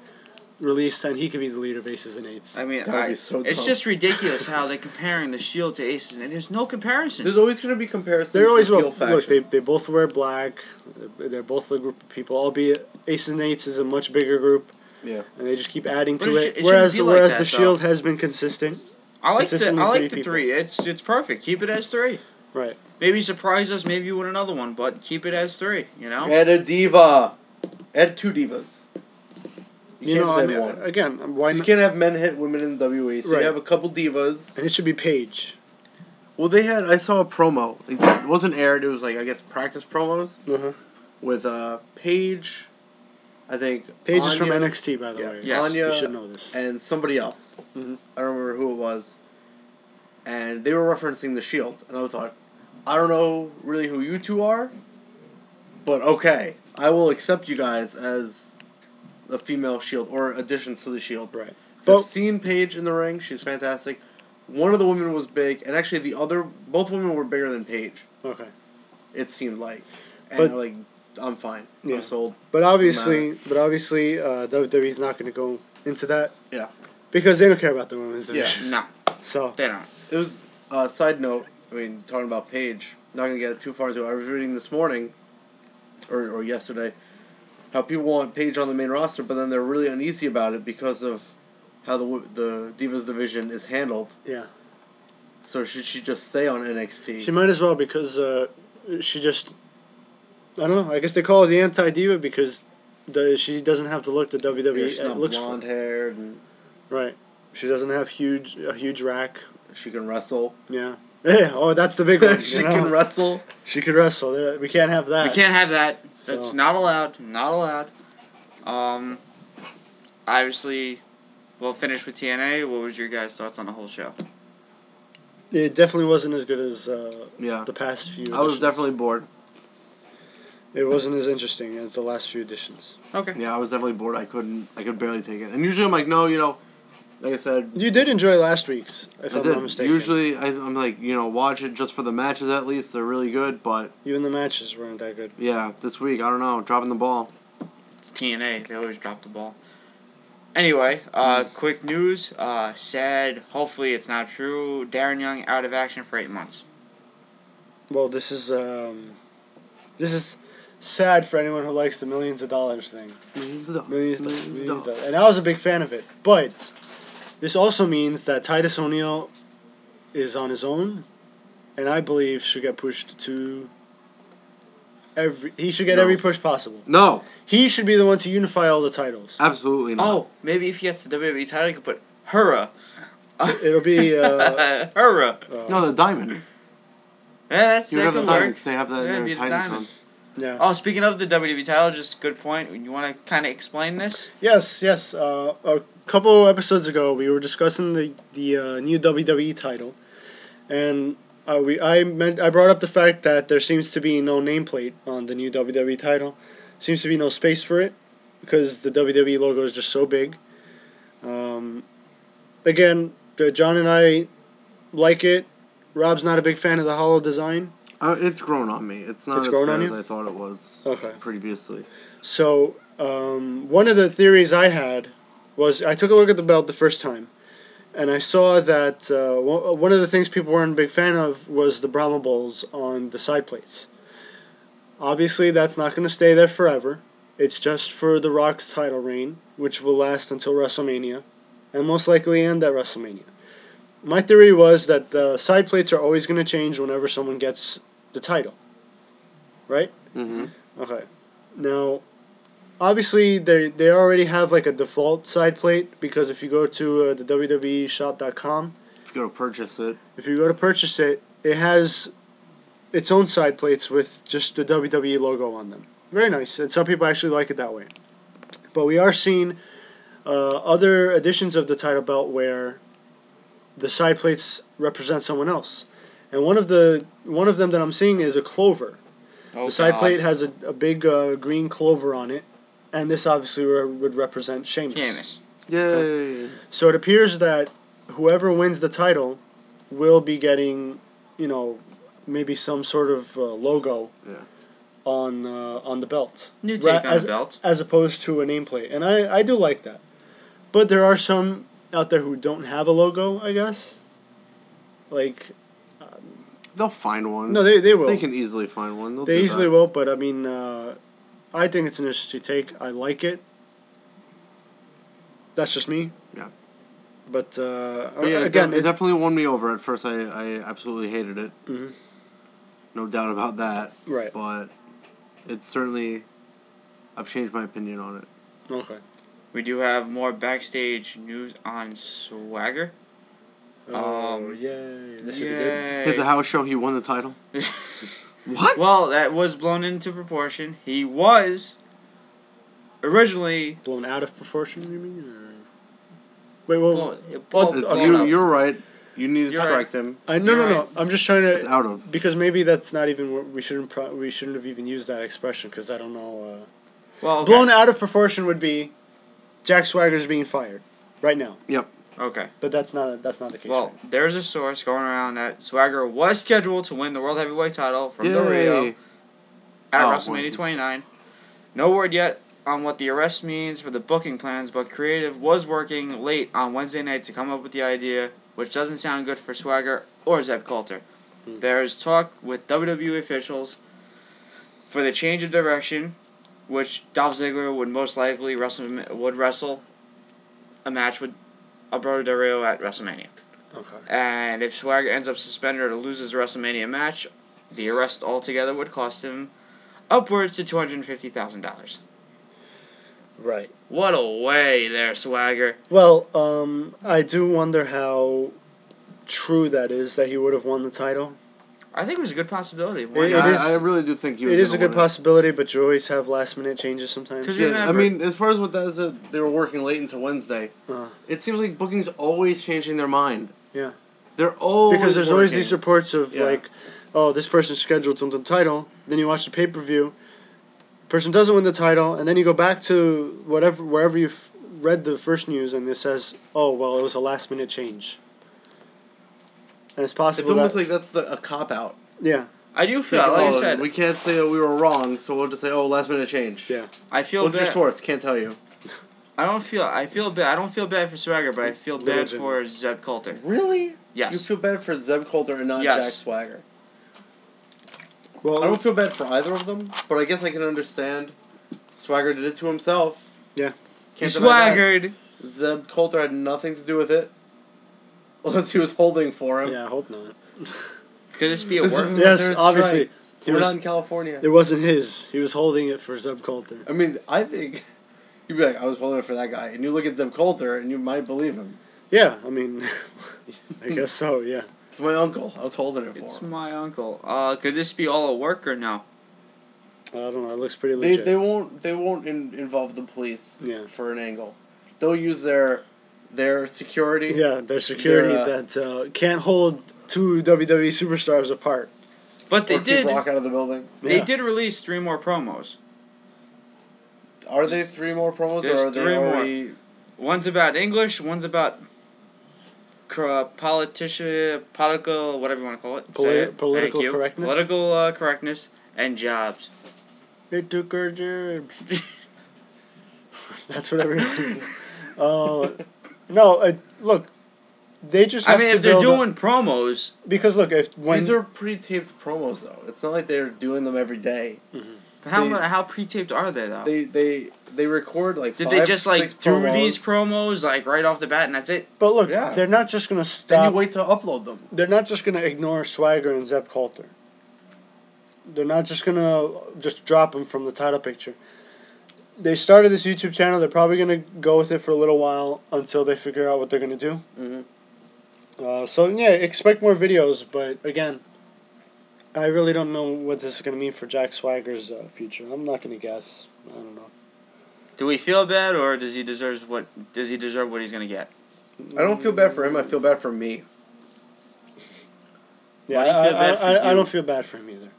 released and he could be the leader of Aces and Eights. I mean, That'd be so it's dumb. just ridiculous how they're comparing the Shield to Aces, and there's no comparison. There's always going to be comparisons. They're always with heel look. factions. They both wear black. They're both a group of people. Albeit Aces and Eights is a much bigger group. Yeah. And they just keep adding But to it it. Whereas shouldn't be like that, the Shield has been consistent. I like Consistently the three 3. It's perfect. Keep it as 3. Right. Maybe surprise us. Maybe win another one, but keep it as 3. You know. Add a diva. Add 2 divas. You can't know, just I mean, add one. again, why You not? can't have men hit women in the WWE, so Right. you have a couple divas. And it should be Paige. Well, I saw a promo. It wasn't aired, it was like, I guess, practice promos. Uh-huh. With Paige, I think. Paige is from Anya, NXT, by the way. Yes. Anya, You should know this. and somebody else. Mhm. I don't remember who it was. And they were referencing the Shield. And I thought, I don't know really who you two are, but okay. I will accept you guys as a female Shield or additions to the Shield. Right. So I've seen Paige in the ring. She's fantastic. One of the women was big, and actually both women were bigger than Paige. Okay. It seemed like, and but, I'm fine. Yeah. I'm sold. But obviously, WWE's not going to go into that. Yeah. Because they don't care about the women's division. No. So They don't. It was side note. I mean, talking about Paige. Not gonna get too far into it. I was reading this morning, or yesterday, how people want Paige on the main roster, but then they're really uneasy about it because of how the Divas division is handled. Yeah. So should she just stay on NXT? She might as well because she just, I don't know, I guess they call her the anti-diva because she doesn't have to look the WWE She's not looks blonde haired and right. She doesn't have a huge rack. she can wrestle. Yeah. Yeah. Oh, that's the big one. She can wrestle. She could wrestle. We can't have that. We can't have that. That's So. not allowed. Not allowed. Obviously, we'll finish with TNA. What was your guys' thoughts on the whole show? It definitely wasn't as good as Yeah. the past few. I was editions. definitely bored. It wasn't as interesting as the last few editions. Okay. Yeah, I was definitely bored. I could barely take it. And usually I'm like, no, like I said, You did enjoy last week's, if I I'm did. not mistaken. Usually I'm like, watch it just for the matches at least. They're really good, but Even the matches weren't that good. yeah, this week, I don't know, dropping the ball. It's TNA. They always drop the ball. Anyway, quick news. Sad. Hopefully it's not true. Darren Young out of action for 8 months. Well, this is sad for anyone who likes the millions of dollars thing. Millions of dollars. And I was a big fan of it. But this also means that Titus O'Neil is on his own, and I believe should get pushed to he should get every push possible. No, He should be the one to unify all the titles. absolutely not. Oh, maybe if he gets the WWE title, he could put Hurrah. It'll be Hurrah. No, the diamond. Yeah, that You have the could diamond work. because they have that Yeah, in be their the Titans diamond. run. yeah. Oh, speaking of the WWE title, just good point. You want to kind of explain this? Yes. A couple episodes ago, we were discussing the new WWE title, and I brought up the fact that there seems to be no nameplate on the new WWE title. Seems to be no space for it because the WWE logo is just so big. Again, John and I like it. Rob's not a big fan of the hollow design. It's grown on me. It's not It's as grown bad on as you? I thought it was previously. So, one of the theories I had was I took a look at the belt the first time, and I saw that one of the things people weren't a big fan of was the Brahma Bulls on the side plates. Obviously, that's not going to stay there forever. It's just for The Rock's title reign, which will last until WrestleMania, and most likely end at WrestleMania. My theory was that the side plates are always going to change whenever someone gets the title. Right? Mm-hmm. Okay. Now, obviously, they already have like a default side plate because if you go to the WWEshop.com, If you go to purchase it, it has its own side plates with just the WWE logo on them. Very nice, and some people actually like it that way. But we are seeing other editions of the title belt where the side plates represent someone else, and one of them that I'm seeing is a clover. Oh, The side God. plate has a big green clover on it, and this obviously would represent Sheamus. Sheamus. yay! So it appears that whoever wins the title will be getting, maybe some sort of logo Yeah. on the belt. New take on the belt. As opposed to a nameplate. And I do like that. But there are some out there who don't have a logo, I guess. Like, They'll find one. no, they will. They can easily find one. They'll They do easily that. will, but I mean, I think it's an interesting take. I like it. That's just me. Yeah. But, But yeah, again, it definitely won me over. At first, I absolutely hated it. Mhm. No doubt about that. Right. But it's certainly, I've changed my opinion on it. Okay. We do have more backstage news on Swagger. Yay. This should Yay. It's a house show. He won the title. What? Well, that was blown into proportion. He was originally be good. Blown out of proportion, you mean? Or... Wait, well, blown up. You're right. You need to You're correct him. No. I'm just trying It's to out of. because maybe that's not even we shouldn't have even used that expression because I don't know. Well, okay. Blown out of proportion would be Jack Swagger's being fired right now. Yep. Okay. But that's not the case. Well, right? there's a source going around that Swagger was scheduled to win the World Heavyweight title from Yay. Del Rio at Oh, WrestleMania well. 29. No word yet on what the arrest means for the booking plans, but creative was working late on Wednesday night to come up with the idea, which doesn't sound good for Swagger or Zeb Coulter. There's talk with WWE officials for the change of direction, which Dolph Ziggler would most likely wrestle a match with Alberto Del Rio at WrestleMania. Okay. And if Swagger ends up suspended or loses a WrestleMania match, the arrest altogether would cost him upwards to $250,000. Right. What a way there, Swagger. Well, I do wonder how true that is that he would have won the title. I think it was a good possibility. Why It not? is- I really do think he was It is a gonna good win it. possibility, but you always have last minute changes sometimes. 'Cause Yeah, remember- I mean, as far as what that is, they were working late into Wednesday. It seems like booking's always changing their mind. Yeah. They're always Because there's always working. these reports of Yeah. like, oh, this person's scheduled to win the title. Then you watch the pay per view. Person doesn't win the title, and then you go back to wherever you've read the first news, and it says, oh, well, it was a last minute change. And it's possible. It's almost that, like that's a cop out. yeah, I do It's feel, like, like I oh, said, we can't say that we were wrong, so we'll just say, oh, last minute change. yeah. I feel What's your bad. source? Can't tell you. I feel bad. I don't feel bad for Swagger, but I feel Little bad Jimmy. for Zeb Coulter. Really? Yes. You feel bad for Zeb Coulter and not Yes. Jack Swagger. Well, I don't feel bad for either of them, but I guess I can understand. Swagger did it to himself. Yeah. He Can't deny that. swaggered. Zeb Coulter had nothing to do with it. Unless he was holding for him. Yeah, I hope not. Could this be a This is- work? Yes, Third obviously. strike. He We're was- not in California. It wasn't his. He was holding it for Zeb Coulter. I mean, I think you'd be like, I was holding it for that guy. And you look at Zeb Coulter and you might believe him. Yeah, I mean, I guess so, yeah. It's my uncle. I was holding it for It's him. my uncle. Could this be all a work or no? I don't know. It looks pretty They, legit. they won't involve the police Yeah. for an angle. They'll use their security. Yeah, their security They're, that can't hold two WWE superstars apart. But they or keep did. Rock out of the building. They Yeah. did release 3 more promos. Are they 3 more promos There's or are they 3 more. already... One's about English. One's about political, whatever you want to call it. Say it. Political Thank you. correctness? Political correctness and jobs. They took our jobs. That's what everyone. No, look, they just. I Have mean, to if they're build doing promos, because look, if when These are pre-taped promos, though. It's not like they're doing them every day. how pre-taped are they though? They record like Did 5, they just 6 do promos, these promos like right off the bat and that's it? but look, Yeah. they're not just gonna Then stop. you wait to upload them. They're not just gonna ignore Swagger and Zeb Coulter. They're not just gonna just drop them from the title picture. They started this YouTube channel. They're probably gonna go with it for a little while until they figure out what they're gonna do. So yeah, expect more videos. But again, I really don't know what this is gonna mean for Jack Swagger's future. I'm not gonna guess. I don't know. Do we feel bad or does he deserve what he's gonna get? I don't feel bad for him. I feel bad for me. Yeah, Why do you feel bad for I you? don't feel bad for him either.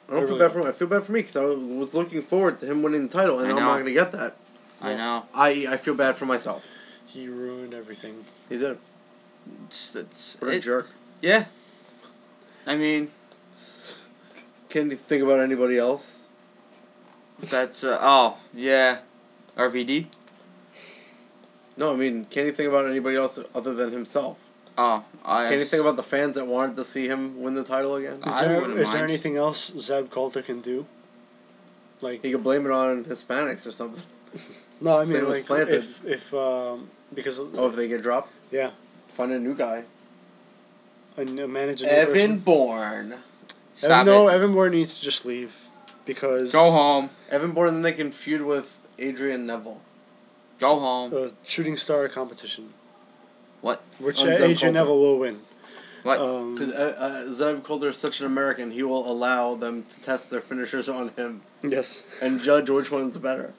I don't feel bad for him. I feel bad for me because I was looking forward to him winning the title, and I I'm know. not going to get that. I know. I feel bad for myself. He ruined everything. He did. What a It, jerk. yeah. I mean, Can you think about anybody else? that's yeah, RVD. No, I mean, can you think about anybody else other than himself? Oh, Can you think about the fans that wanted to see him win the title again? I wouldn't Is there mind. anything else Zeb Coulter can do? Like, He could blame it on Hispanics or something. no, I Say mean it was like planted. if because Oh, if they get dropped? yeah, Find a new guy. a manager. Evan Bourne. Stop No, it. Evan Bourne needs to just leave because Go home. Evan Bourne, then they can feud with Adrian Neville. Go home. Shooting star competition. What? Which On Zeb Adrian Coulter. Neville will win. What? Because Zeb Coulter is such an American, he will allow them to test their finishers on him Yes. and judge which one's better.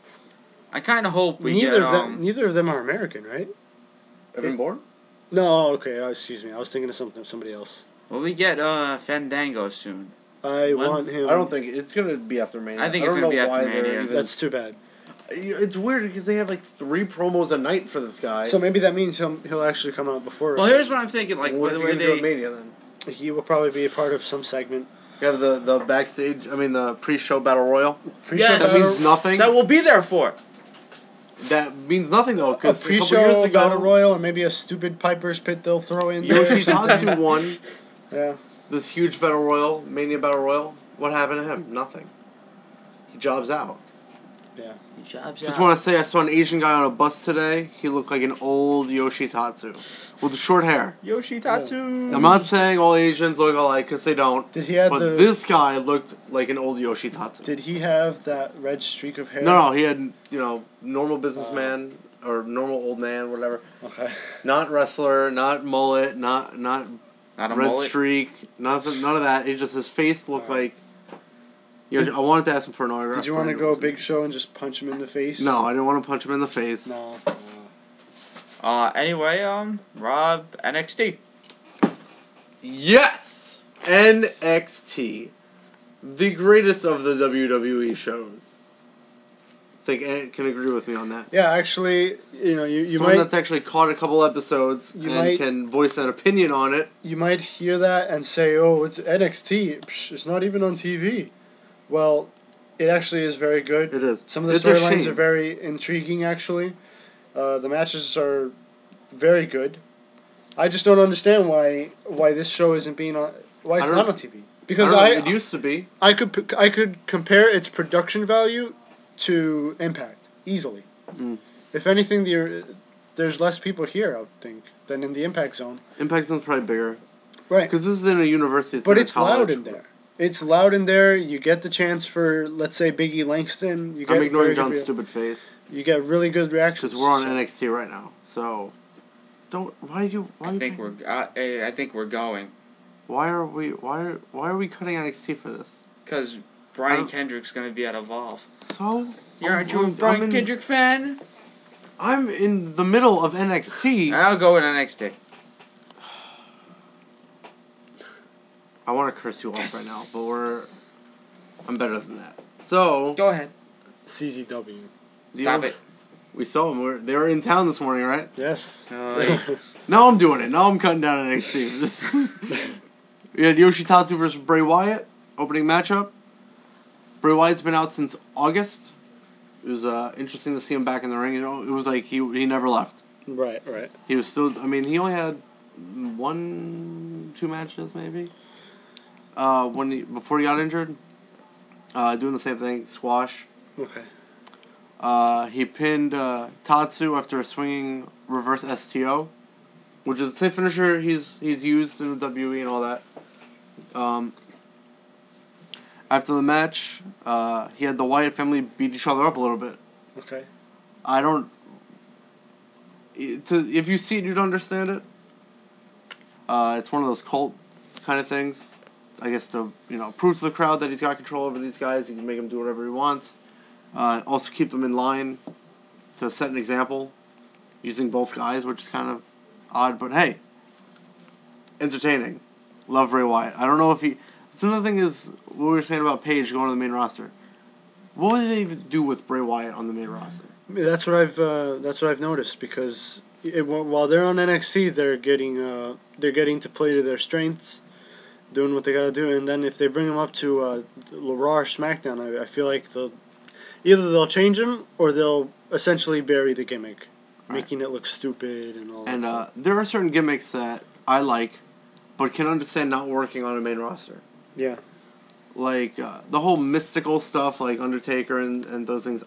I kind of hope we Neither get of them. Neither of them are American, right? Evan Bourne? No, okay. Excuse me. I was thinking of somebody else. Will we get Fandango soon? I When? want him. I don't think it's gonna be after Mania. I think I it's don't gonna know be why after they're Mania. even- That's too bad. It's weird because they have like 3 promos a night for this guy. So maybe that means he'll actually come out before. Well, here's what I'm thinking. Like, what the is he way gonna do at they. Mania then? He will probably be a part of some segment. You have the backstage. I mean the pre-show battle royal. Pre-show Yes. That battle, means nothing. That we'll be there for. That means nothing though, a because a couple pre-show years ago, battle royal, and maybe a stupid Piper's Pit they'll throw in there. Yoshitatsu won Yeah. this huge battle royal, Mania battle royal. What happened to him? Nothing. He jobs out. Yeah. He jobs Just out. want to say, I saw an Asian guy on a bus today. He looked like an old Yoshitatsu with short hair. Yoshitatsu. I'm not saying all Asians look alike because they don't. Did he have But the? this guy looked like an old Yoshitatsu. Did he have that red streak of hair? No, he had normal businessman or normal old man, whatever. Okay. Not wrestler, not mullet, not Not a red mullet. streak, nothing, none of that. It just his face looked like. I wanted to ask him for an autograph. Did you want to go Big Show and just punch him in the face? No, I didn't want to punch him in the face. No. Anyway, Rob, NXT. Yes! NXT. The greatest of the WWE shows. I think Ant can agree with me on that. Yeah, actually, you Someone might that's actually caught a couple episodes can voice an opinion on it. you might hear that and say, "Oh, it's NXT. Psh, it's not even on TV." Well, it actually is very good. It is. Some of the It's a storylines shame. are very intriguing. Actually, the matches are very good. I just don't understand why this show isn't being on. Why it's not on TV. Because it used to be. I could compare its production value to Impact easily. Mm. If anything, there's less people here, I would think, than in the Impact Zone. Impact Zone's probably bigger. Right. Because this is in a university. But it's loud in there. It's loud in there. You get the chance for, let's say, Biggie Langston. You get I'm ignoring very John's good stupid face. You get really good reactions. Because we're on NXT right now. So, don't. Why do you. I think we're going. Why are we cutting NXT for this? Because Brian Kendrick's gonna be at Evolve. So? Aren't you a Brian Kendrick fan? I'm in the middle of NXT. I'll go with NXT. I want to curse you off right now, but I'm better than that. So Go ahead. CZW. Stop it. We saw them. They were in town this morning, right? Yes. Now I'm doing it. Now I'm cutting down NXT. We had Yoshitatsu versus Bray Wyatt, opening matchup. Bray Wyatt's been out since August. It was interesting to see him back in the ring. It was like he never left. Right. He was still. I mean, he only had 2 matches maybe. Before he got injured, doing the same thing, squash. Okay. He pinned Tatsu after a swinging reverse STO, which is the same finisher he's used in the WWE and all that. After the match, he had the Wyatt family beat each other up a little bit. Okay. I don't. If you see it, you'd understand it. It's one of those cult kind of things. I guess to prove to the crowd that he's got control over these guys. He can make them do whatever he wants. Also keep them in line to set an example, using both guys, which is kind of odd. But hey, entertaining. Love Bray Wyatt. I don't know if he. So another thing is what we were saying about Paige going to the main roster. What would they even do with Bray Wyatt on the main roster? That's what I've noticed because while they're on NXT, they're getting to play to their strengths, doing what they gotta do, and then if they bring them up to Raw or SmackDown, I feel like they'll change him or they'll essentially bury the gimmick, making it look stupid and all. And that there are certain gimmicks that I like, but can understand not working on a main roster. Yeah. Like the whole mystical stuff, like Undertaker and those things,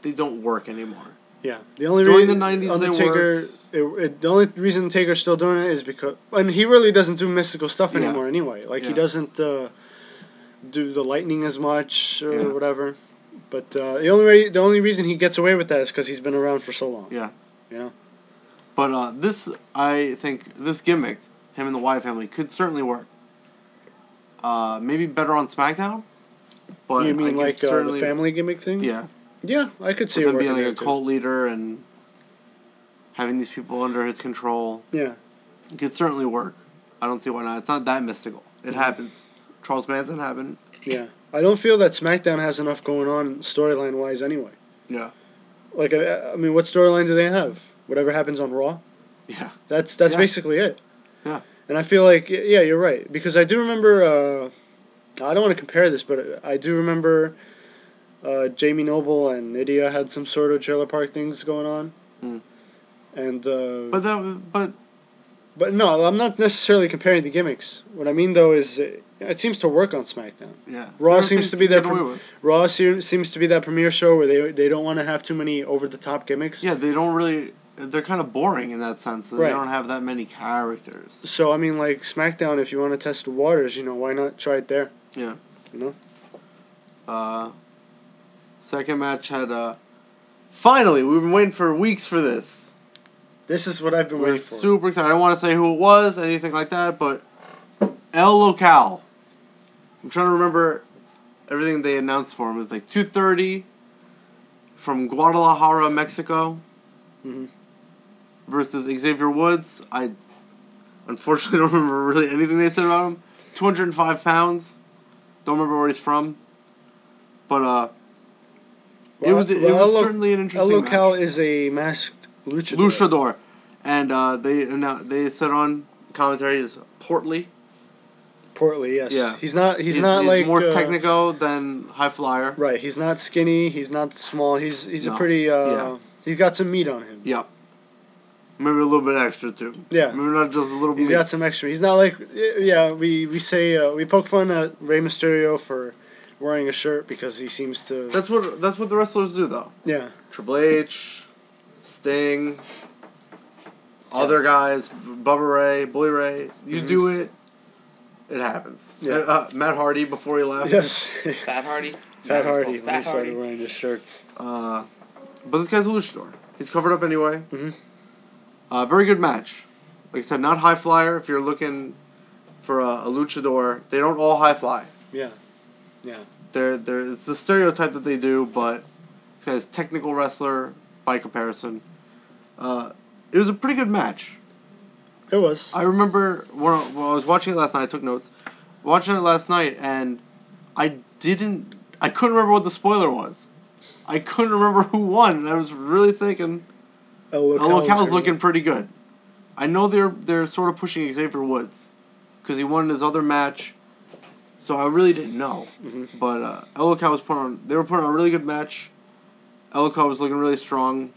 they don't work anymore. Yeah, the only during reason the 90s Undertaker, they worked. the only reason Taker's still doing it is because, and he really doesn't do mystical stuff Yeah. anymore anyway. Like he Yeah. doesn't do the lightning as much or whatever. But the only reason he gets away with that is because he's been around for so long. Yeah. You know. But I think this gimmick, him and the Wyatt family, could certainly work. Maybe better on SmackDown. But You mean like the family gimmick thing? Yeah. Yeah, I could see With it him working being like there a too. cult leader and having these people under his control. Yeah. It could certainly work. I don't see why not. It's not that mystical. It happens. Charles Manson happened. Yeah. I don't feel that SmackDown has enough going on storyline-wise anyway. Yeah. Like, I mean, what storyline do they have? Whatever happens on Raw? Yeah. That's basically it. Yeah. And I feel like, yeah, you're right. Because I do remember, I don't want to compare this, but I do remember Jamie Noble and Nydia had some sort of trailer park things going on. Mm. And, But no, I'm not necessarily comparing the gimmicks. What I mean, though, is it seems to work on SmackDown. yeah. Raw seems to be that Raw seems to be that premiere show where they don't want to have too many over-the-top gimmicks. Yeah, they don't really... They're kind of boring in that sense. They don't have that many characters. So, I mean, like, SmackDown, if you want to test the waters, why not try it there? Yeah. You know? Second match had... Finally! We've been waiting for weeks for this. This is what I've been waiting for. Super excited. I don't want to say who it was, anything like that, but... El Local. I'm trying to remember everything they announced for him. It was like 2:30 from Guadalajara, Mexico. Mm-hmm. Versus Xavier Woods. I unfortunately don't remember really anything they said about him. 205 pounds. Don't remember where he's from. But it was certainly an interesting El Local match. is a masked luchador. And they said on commentary is portly. Portly, yes. Yeah. He's not like more technico than high flyer. Right. He's not skinny. He's not small. He's a pretty. He's got some meat on him. Yep. Maybe a little bit extra too. Yeah. Maybe not just a little bit. He's got some extra. He's not like we say we poke fun at Rey Mysterio for wearing a shirt because he seems to. That's what the wrestlers do though. Yeah. Triple H, Sting, other guys, Bubba Ray, Bully Ray. You do it. It happens. Yeah. Matt Hardy before he left. Yes. Fat Hardy. Fat Hardy. Fat When he started Hardy. wearing his shirts. But this guy's a luchador. He's covered up anyway. Mm-hmm. Very good match. Like I said, not high flyer. If you're looking for a luchador, they don't all high fly. Yeah. Yeah. It's the stereotype that they do, but this guy's technical wrestler by comparison. It was a pretty good match. It was. I remember when I was watching it last night. I took notes. Watching it last night, and I couldn't remember what the spoiler was. I couldn't remember who won, and I was really thinking El Local's looking pretty good. I know they're sort of pushing Xavier Woods because he won his other match, so I really didn't know. Mm-hmm. But El Local was they were putting on a really good match. El Local was looking really strong.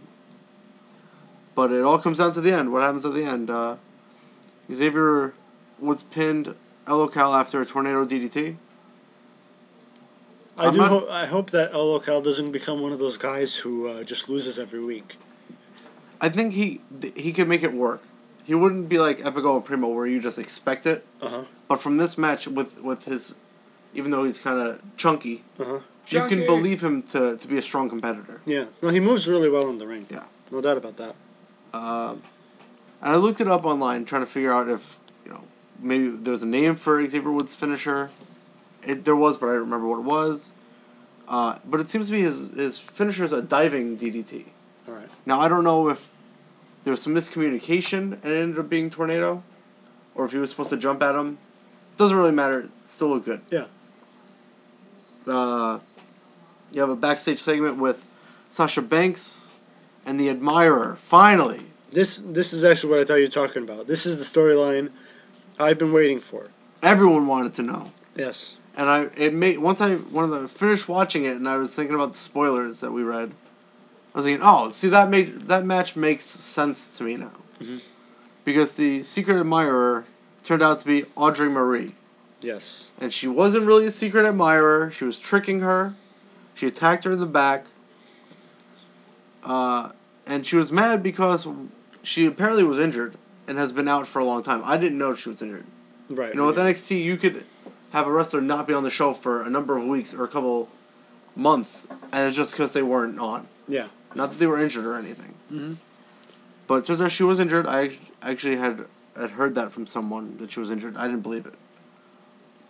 But it all comes down to the end. What happens at the end? Xavier Woods pinned El Local after a tornado DDT. I hope that El Local doesn't become one of those guys who just loses every week. I think he could make it work. He wouldn't be like Epico and Primo where you just expect it. Uh-huh. But from this match with his, even though he's kind of chunky, Uh-huh. you can believe him to be a strong competitor. Yeah. No, he moves really well in the ring. Yeah. No doubt about that. And I looked it up online trying to figure out if, maybe there was a name for Xavier Woods' finisher. There was, but I don't remember what it was. But it seems to be his finisher is a diving DDT. All right. Now, I don't know if there was some miscommunication and it ended up being Tornado, or if he was supposed to jump at him. Doesn't really matter. It still looked good. Yeah. You have a backstage segment with Sasha Banks and the Admirer. Finally. This is actually what I thought you were talking about. This is the storyline I've been waiting for. Everyone wanted to know. Yes. And once I finished watching it and I was thinking about the spoilers that we read, I was thinking, see that match makes sense to me now. Mm-hmm. Because the secret admirer turned out to be Audrey Marie. Yes. And she wasn't really a secret admirer. She was tricking her. She attacked her in the back. And she was mad because she apparently was injured and has been out for a long time. I didn't know she was injured. Right. With NXT, you could have a wrestler not be on the show for a number of weeks or a couple months, and it's just because they weren't on. Yeah. Not that they were injured or anything. Mm-hmm. But it turns out she was injured. I actually had heard that from someone, that she was injured. I didn't believe it.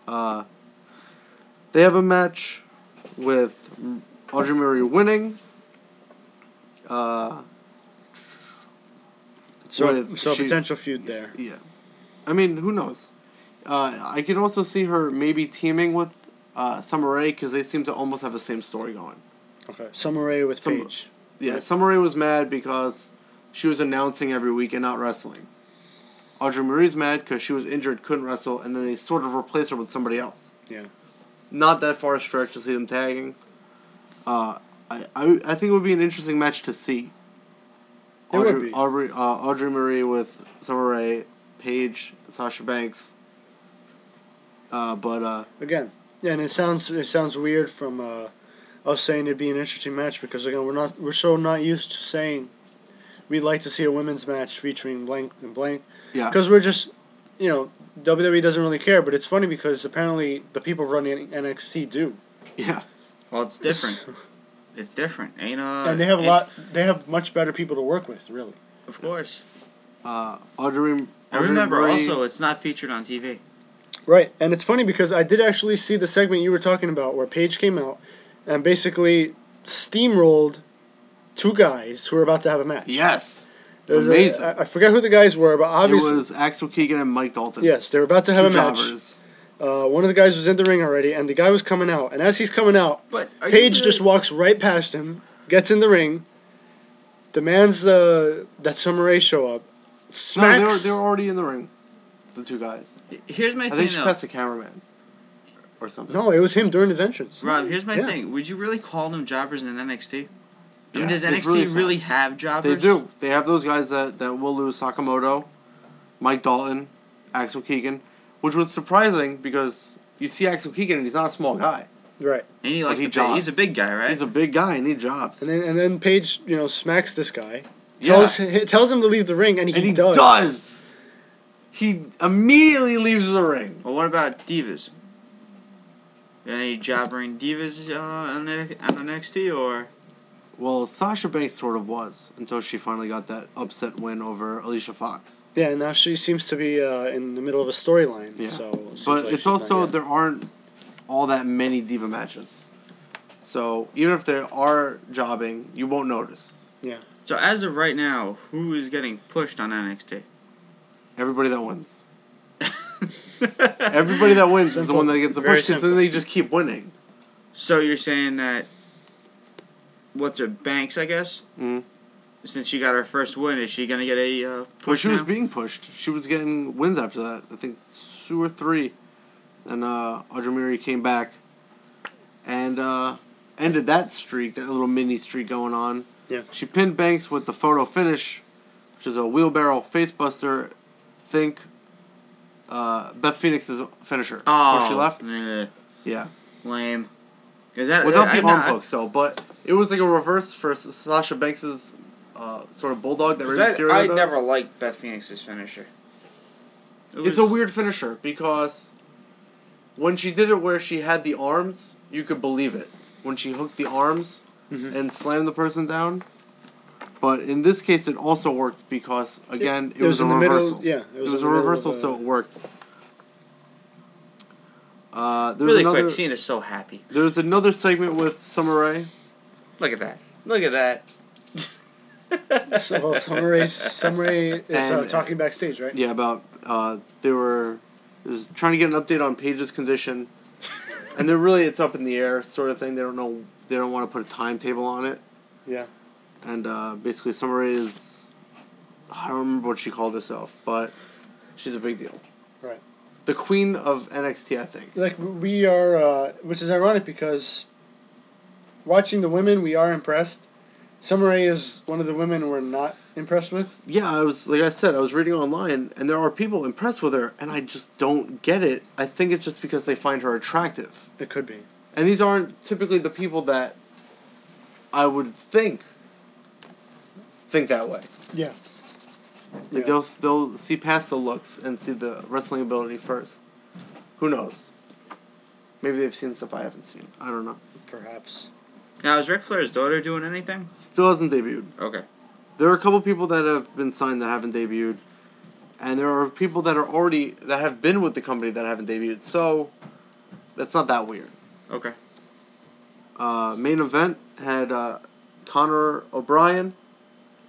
They have a match with Audrey Marie winning. So potential feud there. Yeah. I mean, who knows? I can also see her maybe teaming with Summer Rae because they seem to almost have the same story going. Okay. Summer Rae with Paige. Yeah, Summer Rae was mad because she was announcing every week and not wrestling. Audrey Marie's mad because she was injured, couldn't wrestle, and then they sort of replaced her with somebody else. Yeah. Not that far a stretch to see them tagging. I think it would be an interesting match to see. Audrey Marie with Summer Rae, Paige, Sasha Banks. Again, yeah, and it sounds weird from us saying it'd be an interesting match because again we're so not used to saying we'd like to see a women's match featuring blank and blank. Yeah. Because we're just, WWE doesn't really care, but it's funny because apparently the people running NXT do. Yeah. Well, it's different. It's different. And they have they have much better people to work with, really. Of course. Audrey Remember, Marie, also, it's not featured on TV. Right, and it's funny because I did actually see the segment you were talking about where Paige came out and basically steamrolled two guys who were about to have a match. Yes. It was amazing. I forget who the guys were, but obviously... It was Axel Keegan and Mike Dalton. Yes, they were about to have two a match. Jobbers. One of the guys was in the ring already, and the guy was coming out. And as he's coming out, Paige just walks right past him, gets in the ring, demands that Summer Rae show up, smacks... No, they were already in the ring, the two guys. Here's my thing, I think she passed the cameraman or something. No, it was him during his entrance. Rob, here's my thing. Would you really call them jobbers in NXT? I mean, Yeah, does it's NXT really have jobbers? They do. They have those guys that will lose: Sakamoto, Mike Dalton, Axel Keegan, which was surprising because you see Axel Keegan and he's not a small guy. Right. And he's a big guy, right? He's a big guy and he jobs. And then Paige, smacks this guy. Tells him to leave the ring, and he does. He immediately leaves the ring. Well, what about divas? Any jobbering divas on NXT or? Well, Sasha Banks sort of was until she finally got that upset win over Alicia Fox. Yeah, and now she seems to be in the middle of a storyline. Yeah. So but it's also there aren't all that many diva matches. So even if there are jobbing, you won't notice. Yeah. So as of right now, who is getting pushed on NXT? Everybody that wins. Everybody that wins is the one that gets the push because then they just keep winning. So you're saying that what's her Banks, I guess? Mm-hmm. Since she got her first win, is she gonna get a push? Well, she was now? being pushed. She was getting wins after that. I think 2 or 3. And Audrey Marie came back and ended that streak, that little mini streak going on. Yeah. She pinned Banks with the photo finish, which is a wheelbarrow facebuster. Think Beth Phoenix's finisher. Oh, before she left. Yeah. Lame. Is that without the arm hooks though? But it was like a reverse for Sasha Banks's sort of bulldog that Rey Mysterio I does. never liked Beth Phoenix's finisher. It's a weird finisher because when she did it where she had the arms, you could believe it. When she hooked the arms and slammed the person down. But in this case, it also worked because, again, it was a reversal. It was a reversal, so it worked. Really quick, Cena's so happy. There's another segment with Summer Rae. Look at that. Look at that. Summer Rae is talking backstage, right? Yeah, about they were trying to get an update on Paige's condition, and it's up in the air, sort of thing. They don't know. They don't want to put a timetable on it. Yeah. And basically, Summer Rae is, I don't remember what she called herself, but she's a big deal. Right. The queen of NXT, I think. Like, we are, which is ironic because watching the women, we are impressed. Summer Rae is one of the women we're not impressed with. Yeah, I was reading online, and there are people impressed with her, and I just don't get it. I think it's just because they find her attractive. It could be. And these aren't typically the people that I would think that way. Yeah. Like they'll see past the looks and see the wrestling ability first. Who knows? Maybe they've seen stuff I haven't seen. I don't know. Perhaps. Now, is Ric Flair's daughter doing anything? Still hasn't debuted. Okay. There are a couple people that have been signed that haven't debuted, and there are people that have been with the company that haven't debuted. So that's not that weird. Okay. Main event had Conor O'Brien.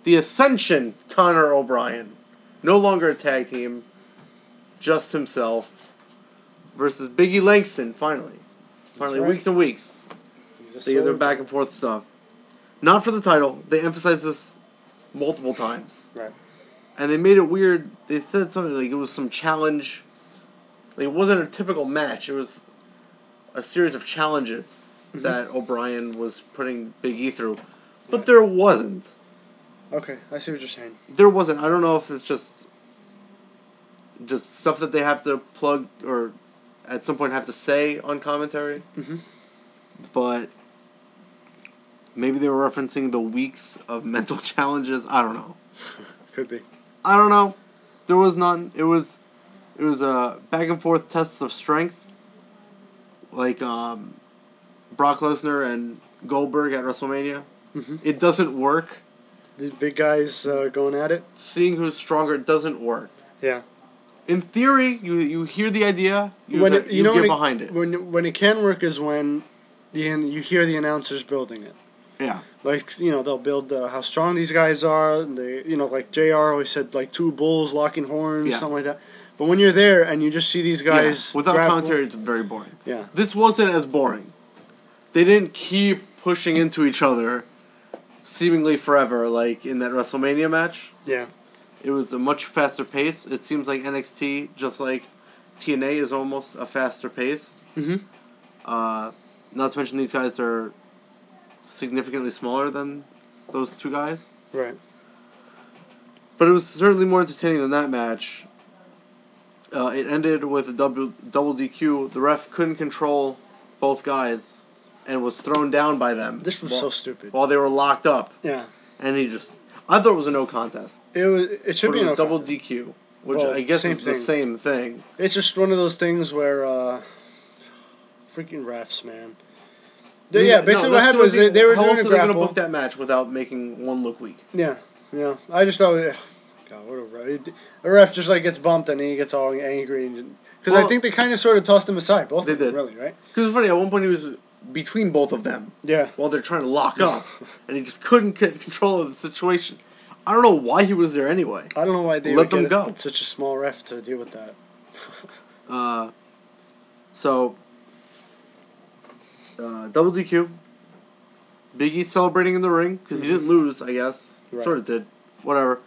The Ascension Conor O'Brien. No longer a tag team. just himself versus Biggie Langston. Finally, right. weeks and weeks. They get their back and forth stuff. Not for the title. They emphasized this multiple times. Right. And they made it weird. They said something like it was some challenge. Like it wasn't a typical match. It was a series of challenges that O'Brien was putting Big E through. But there wasn't. Okay, I see what you're saying. There wasn't. I don't know if it's just stuff that they have to plug or at some point have to say on commentary. Mm-hmm. But maybe they were referencing the weeks of mental challenges. I don't know. Could be. I don't know. There was none. It was back and forth tests of strength, like Brock Lesnar and Goldberg at WrestleMania. Mm-hmm. It doesn't work. The big guys going at it. Seeing who's stronger doesn't work. Yeah. In theory, you hear the idea, you get behind it. When it can work is when you hear the announcers building it. Yeah. Like, they'll build how strong these guys are. And they, like JR always said, like two bulls locking horns, something like that. But when you're there and you just see these guys... Yeah. Without commentary, it's very boring. Yeah. This wasn't as boring. They didn't keep pushing into each other seemingly forever, like in that WrestleMania match. Yeah. It was a much faster pace. It seems like NXT, just like TNA, is almost a faster pace. Mm-hmm. Not to mention these guys are significantly smaller than those two guys. Right. But it was certainly more entertaining than that match. It ended with a double DQ. The ref couldn't control both guys and was thrown down by them. This was so stupid. While they were locked up. Yeah. And I thought it was a no contest. It should be a no double contest. DQ, which I guess is the same thing. It's just one of those things where freaking refs, man. Basically what happened was they were doing a grapple. How else are they going to book that match without making one look weak? Yeah. I just thought, God, what a ref. The ref just gets bumped and he gets all angry. Because I think they kind of sort of tossed him aside. Both of them, really, right? Because it's funny, at one point he was between both of them. Yeah. While they're trying to lock up. And he just couldn't get control of the situation. I don't know why he was there anyway. I don't know why they let them go. Such a small ref to deal with that. Double DQ. Big E celebrating in the ring because he didn't lose, I guess. Right. Sort of did. Whatever.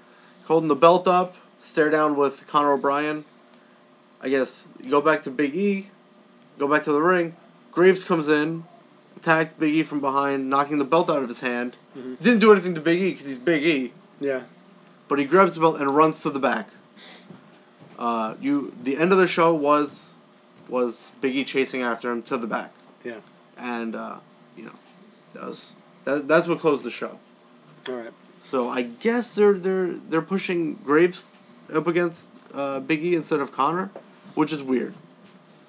Holding the belt up. Stare down with Conor O'Brien. I guess you go back to Big E. Go back to the ring. Graves comes in. Attacked Big E from behind, knocking the belt out of his hand. Mm-hmm. Didn't do anything to Big E because he's Big E. Yeah. But he grabs the belt and runs to the back. The end of the show was Big E chasing after him to the back. Yeah. And that's what closed the show. All right. So I guess they're pushing Graves up against Big E instead of Conor, which is weird.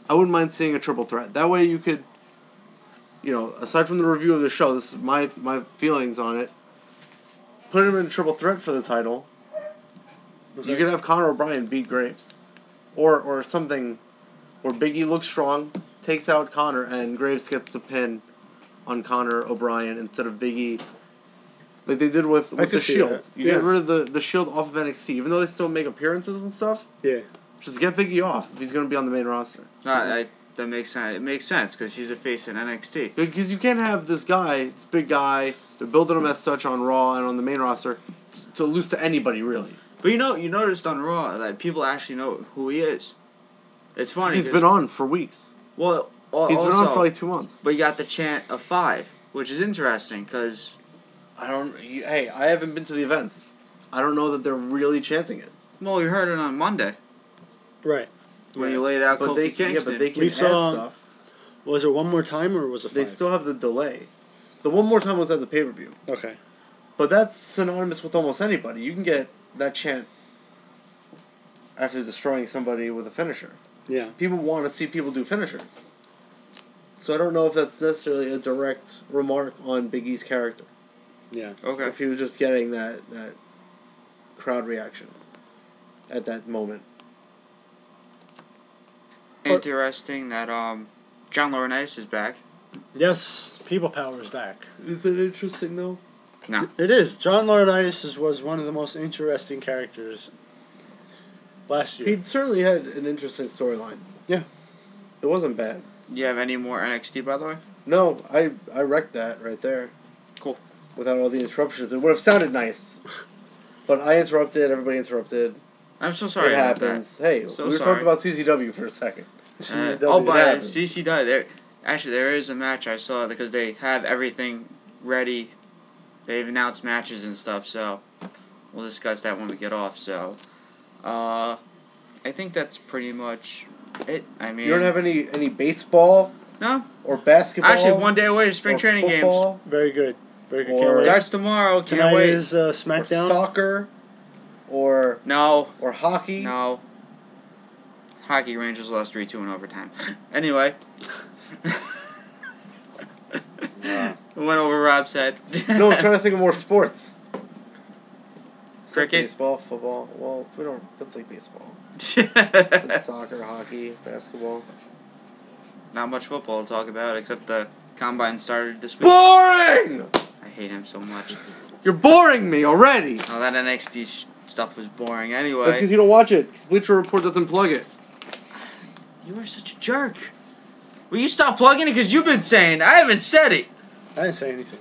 I wouldn't mind seeing a triple threat. That way you could, aside from the review of the show, this is my feelings on it. Put him in a triple threat for the title. Okay. You could have Conor O'Brien beat Graves. Or something where Big E looks strong, takes out Conor, and Graves gets the pin on Conor O'Brien instead of Big E. Like they did with the Shield. That. You get rid of the Shield off of NXT. Even though they still make appearances and stuff. Yeah. Just get Big E off if he's going to be on the main roster. That makes sense. It makes sense because he's a face in NXT. Because you can't have this big guy, they're building him as such on Raw and on the main roster, to lose to anybody, really. But you noticed on Raw that people actually know who he is. It's funny. He's been on for weeks. Well, he's been on for 2 months. But you got the chant of 5, which is interesting because... I haven't been to the events. I don't know that they're really chanting it. Well, you heard it on Monday. Right. When you laid out Kofi Kingston. Yeah, but they can add stuff. Was it one more time or was it 5? They still have the delay. The one more time was at the pay-per-view. Okay. But that's synonymous with almost anybody. You can get that chant after destroying somebody with a finisher. Yeah. People want to see people do finishers. So I don't know if that's necessarily a direct remark on Big E's character. Yeah. Okay. If he was just getting that crowd reaction at that moment. Interesting that John Laurinaitis is back. Yes, People Power is back. Is it interesting though? No. It is. John Laurinaitis was one of the most interesting characters last year. He certainly had an interesting storyline. Yeah. It wasn't bad. Do you have any more NXT, by the way? No, I wrecked that right there. Cool. Without all the interruptions. It would have sounded nice. But I interrupted, everybody interrupted. I'm so sorry It about happens. that. Hey, So we were sorry. talking about CCW for a second. Oh, It but happens. CCW, there is a match I saw because they have everything ready. They've announced matches and stuff, so we'll discuss that when we get off. So, I think that's pretty much it. I mean, You don't have any baseball no. or basketball? Actually, 1 day away to spring or training games. football, Very good. Very good. Or- Can't wait. Starts tomorrow. Can't Tonight wait. is Or SmackDown. soccer, or No. hockey. No. Hockey, Rangers lost 3-2 in overtime. Anyway. Went over Rob's head. No, I'm trying to think of more sports. It's like Cricket? baseball, football. Well, we don't. That's like baseball. That's soccer, hockey, basketball. Not much football to talk about except the combine started this week. Boring. I hate him so much. You're boring me already. Oh, that NXT stuff was boring. That's Anyway, because you don't watch it. 'Cause Bleacher Report doesn't plug it. you are such a jerk. Will you stop plugging it? Because you've been saying I haven't said it. I didn't say anything.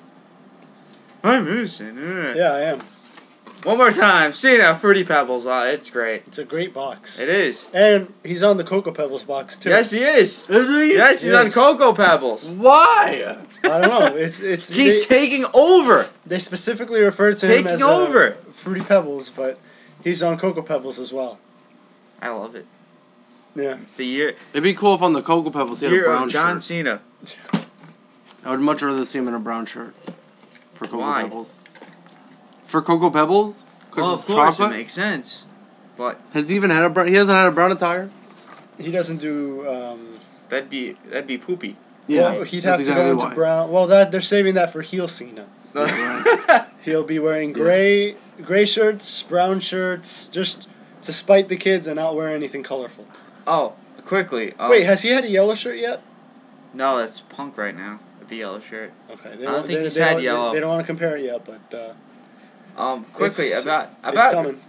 I'm innocent. Yeah, I am. One more time. See now, Fruity Pebbles. It's great. It's a great box. It is. And he's on the Cocoa Pebbles box too. Yes, he is. Is he? Yes, he's on Yes. Cocoa Pebbles. Why? I don't know. It's He's taking over. they specifically referred to him Taking as over. Fruity Pebbles, but he's on Cocoa Pebbles as well. I love it. Yeah. It's the year, It'd be cool if on the Cocoa Pebbles he had a year brown of John shirt. Cena. I would much rather see him in a brown shirt. For Cocoa Why? Pebbles. For Cocoa Pebbles? 'Cause Well, it's of course, chocolate? it makes sense. But Has he even had a brown? He hasn't had a brown attire. He doesn't do. that'd be poopy. Well, he'd have to go into brown. Well, that they're saving that for heel Cena. He'll be wearing gray shirts, brown shirts, just to spite the kids and not wear anything colorful. Oh, quickly. Wait, has he had a yellow shirt yet? No, that's Punk right now with the yellow shirt. Okay, I don't think he's had yellow. They don't want to compare it yet, but Quickly it's about coming.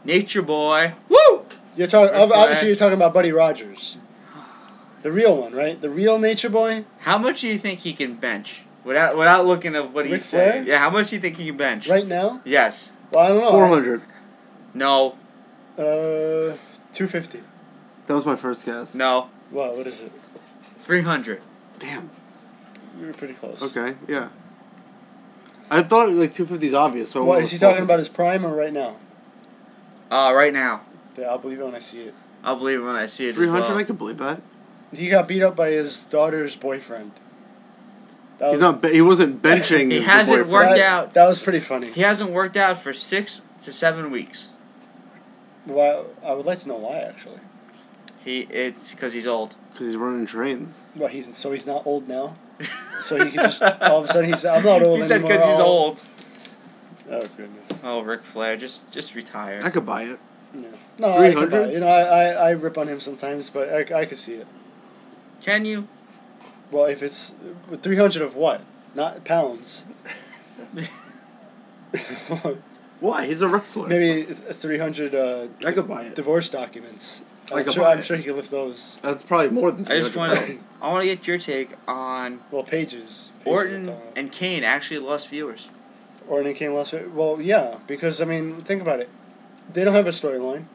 Nature Boy. Woo! You're talking Ric Flair. obviously. You're talking about Buddy Rogers, the real one, right? The real Nature Boy. How much do you think he can bench without looking at what Ric he's saying? Flair? Yeah, how much do you think he can bench? Right now? Yes. Well, I don't know. 400. No. 250. That was my first guess. No. Wow, what is it? 300. Damn. You were pretty close. Okay, yeah. I thought like 250 is obvious. So I What went is he with talking 400. about? His prime or right now? Right now. Yeah, I'll believe it when I see it. I'll believe it when I see it. 300, as well. I could believe that. He got beat up by his daughter's boyfriend. That He's not. He wasn't benching. He the hasn't boyfriend. worked that, out. That was pretty funny. He hasn't worked out for 6 to 7 weeks. Why? I would like to know why actually. It's because he's old. Because he's running trains. Well, he's not old now. So he can just all of a sudden I'm not old He said anymore. because he's old. Oh goodness. Oh, Ric Flair, just retire. I could buy it. Yeah. No, I could 300? buy it. You know, I rip on him sometimes, but I could see it. Can you? Well, if it's 300 of what? Not pounds. Why? He's a wrestler. Maybe 300 I could buy it. divorce documents. I could buy I'm it. sure he could lift those. That's probably more than I just 300 want pounds. I want to get your take on Well, pages. Orton and Kane actually lost viewers. Orton and Kane lost it. Well, yeah, because I mean, think about it. They don't have a storyline.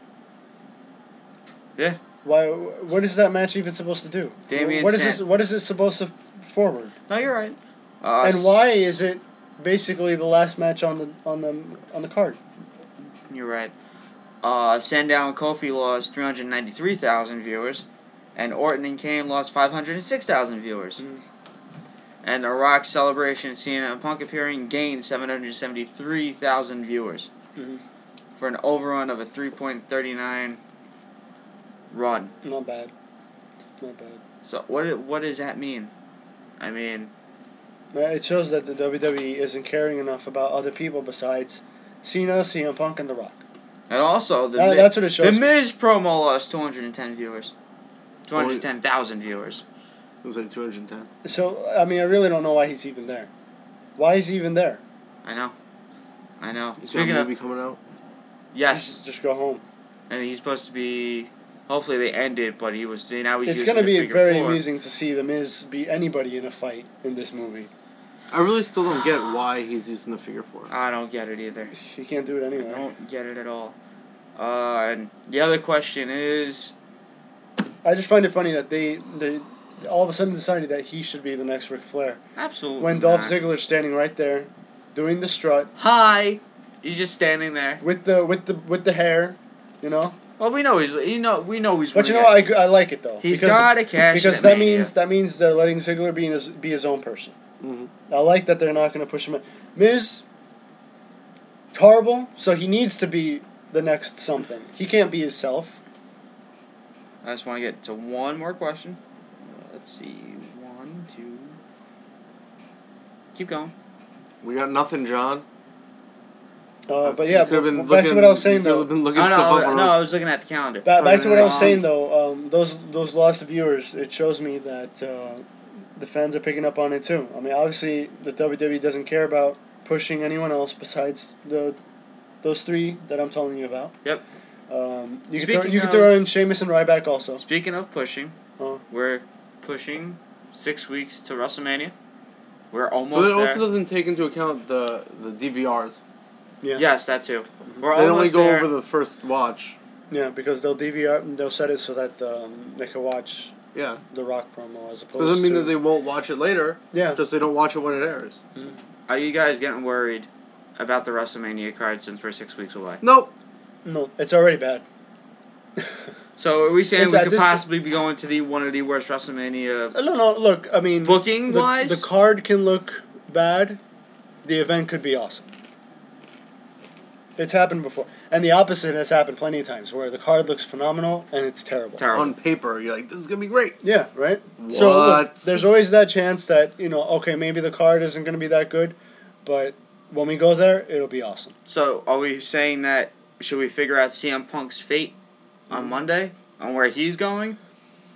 Yeah. Why? What is that match even supposed to do? Damian What is Sam- this? What is it supposed to forward? No, you're right. And why is it basically the last match on the card? You're right. Sandow and Kofi lost 393,000 viewers, and Orton and Kane lost 506,000 viewers. Mm. And a Rock Celebration, Cena and Punk appearing gained 773,000 viewers Mhm. for an overrun of a 3.39 run. Not bad. Not bad. So what does that mean? I mean, It shows that the WWE isn't caring enough about other people besides Cena, CM Punk, and The Rock. and also That's what it shows The me. Miz promo lost 210 viewers, 210,000 viewers. It was like 210. So, I mean, I really don't know why he's even there. Why is he even there? I know. Is there a Speaking of movie coming out? yes, Just go home. and he's supposed to be. Hopefully they end it, but he was now he's. It's going to be very amusing to see The Miz beat anybody in a fight in this movie. I really still don't get why he's using the figure 4. I don't get it either. He can't do it anyway. I don't get it at all. And the other question is, I just find it funny that they all of a sudden decided that he should be the next Ric Flair. absolutely When Dolph not. Ziggler's standing right there, doing the strut Hi, he's just standing there. with the hair, you know. Well, we know he's But But you know, I like it though. He's got to cash because in at that means they're letting Ziggler be his own person. Mm-hmm. I like that they're not going to push him. Miz, horrible. So he needs to be the next something. He can't be himself. I just want to get to one more question. Let's see, 1, 2. Keep going. We got nothing, John. But yeah, You could've been back to what I was saying you could've though. been looking Oh, stuff up on I was looking at the calendar. Back to what I was Um, saying though. Those lost viewers. It shows me that the fans are picking up on it too. I mean, obviously the WWE doesn't care about pushing anyone else besides those 3 that I'm telling you about. Yep. You Speaking could of- throw in Sheamus and Ryback also. Speaking of pushing, we're pushing 6 weeks to WrestleMania. We're almost But it there. also doesn't take into account the DVRs. Yeah. Yes, that too. We're They only almost go there. over the first watch. Yeah, because they'll set it so that they can watch Yeah. the Rock promo as opposed Doesn't mean to that they won't watch it later. yeah. Just they don't watch it when it airs. Are you guys getting worried about the WrestleMania card since we're 6 weeks away? Nope. No, it's already bad. So are we saying It's we at could this- possibly be going to one of the worst WrestleMania No. Look, I mean, booking wise? the card can look bad. The event could be awesome. It's happened before, and the opposite has happened plenty of times, where the card looks phenomenal and it's terrible. Terrible. On paper, you're like, this is gonna be great. Yeah, right. What? So look, there's always that chance that okay, maybe the card isn't going to be that good, but when we go there, it'll be awesome. So are we saying that should we figure out CM Punk's fate on Monday on where he's going?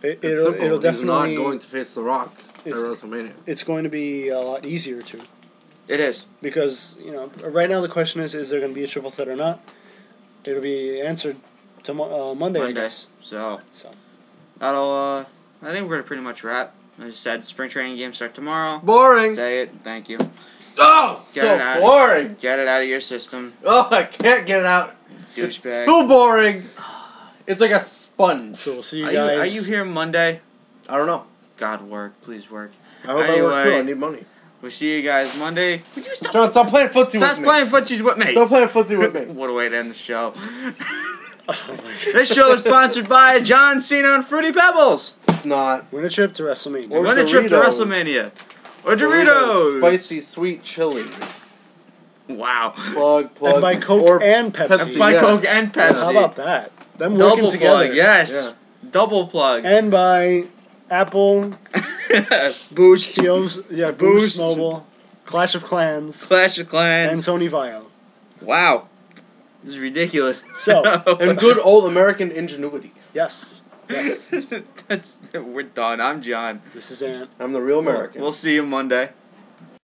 It's It'll simple. He's definitely. not going to face The Rock at It's- WrestleMania. It's going to be a lot easier to, It is. because right now the question is there going to be a triple threat or not? It'll be answered Monday. I guess. So So that'll I think we're gonna pretty much wrap. As I said, spring training games start tomorrow. Boring. Say it. Thank you. Oh, Get so it out. boring. Get it out of your system, Oh, I can't get it out. douchebag. Too boring. It's like a sponge. So we'll see you Are guys. you here Monday? I don't know. God, work. Please work. I hope I work too. Anyway. I need money. We'll see you guys Monday. Would you stop? John, stop playing footsie Stop with me. playing footsies with me. Stop playing footsie with me. What a way to end the show. This show is sponsored by John Cena and Fruity Pebbles. It's not. Win a trip to WrestleMania. Or Win a trip to Doritos. WrestleMania. Or Doritos. Spicy sweet chili. Wow. Plug. And by Coke or and Pepsi. Pepsi. By Yeah. Coke and Pepsi. How about that? Them Double working together. plug, yes. Double plug. And by Apple, Boost. Boost Boost. Mobile, Clash of Clans, Clash of and Clans. Sony Vio. Wow. This is ridiculous. So- And good old American ingenuity. Yes. We're done. I'm John. This is Ant. I'm the real American. We'll see you Monday.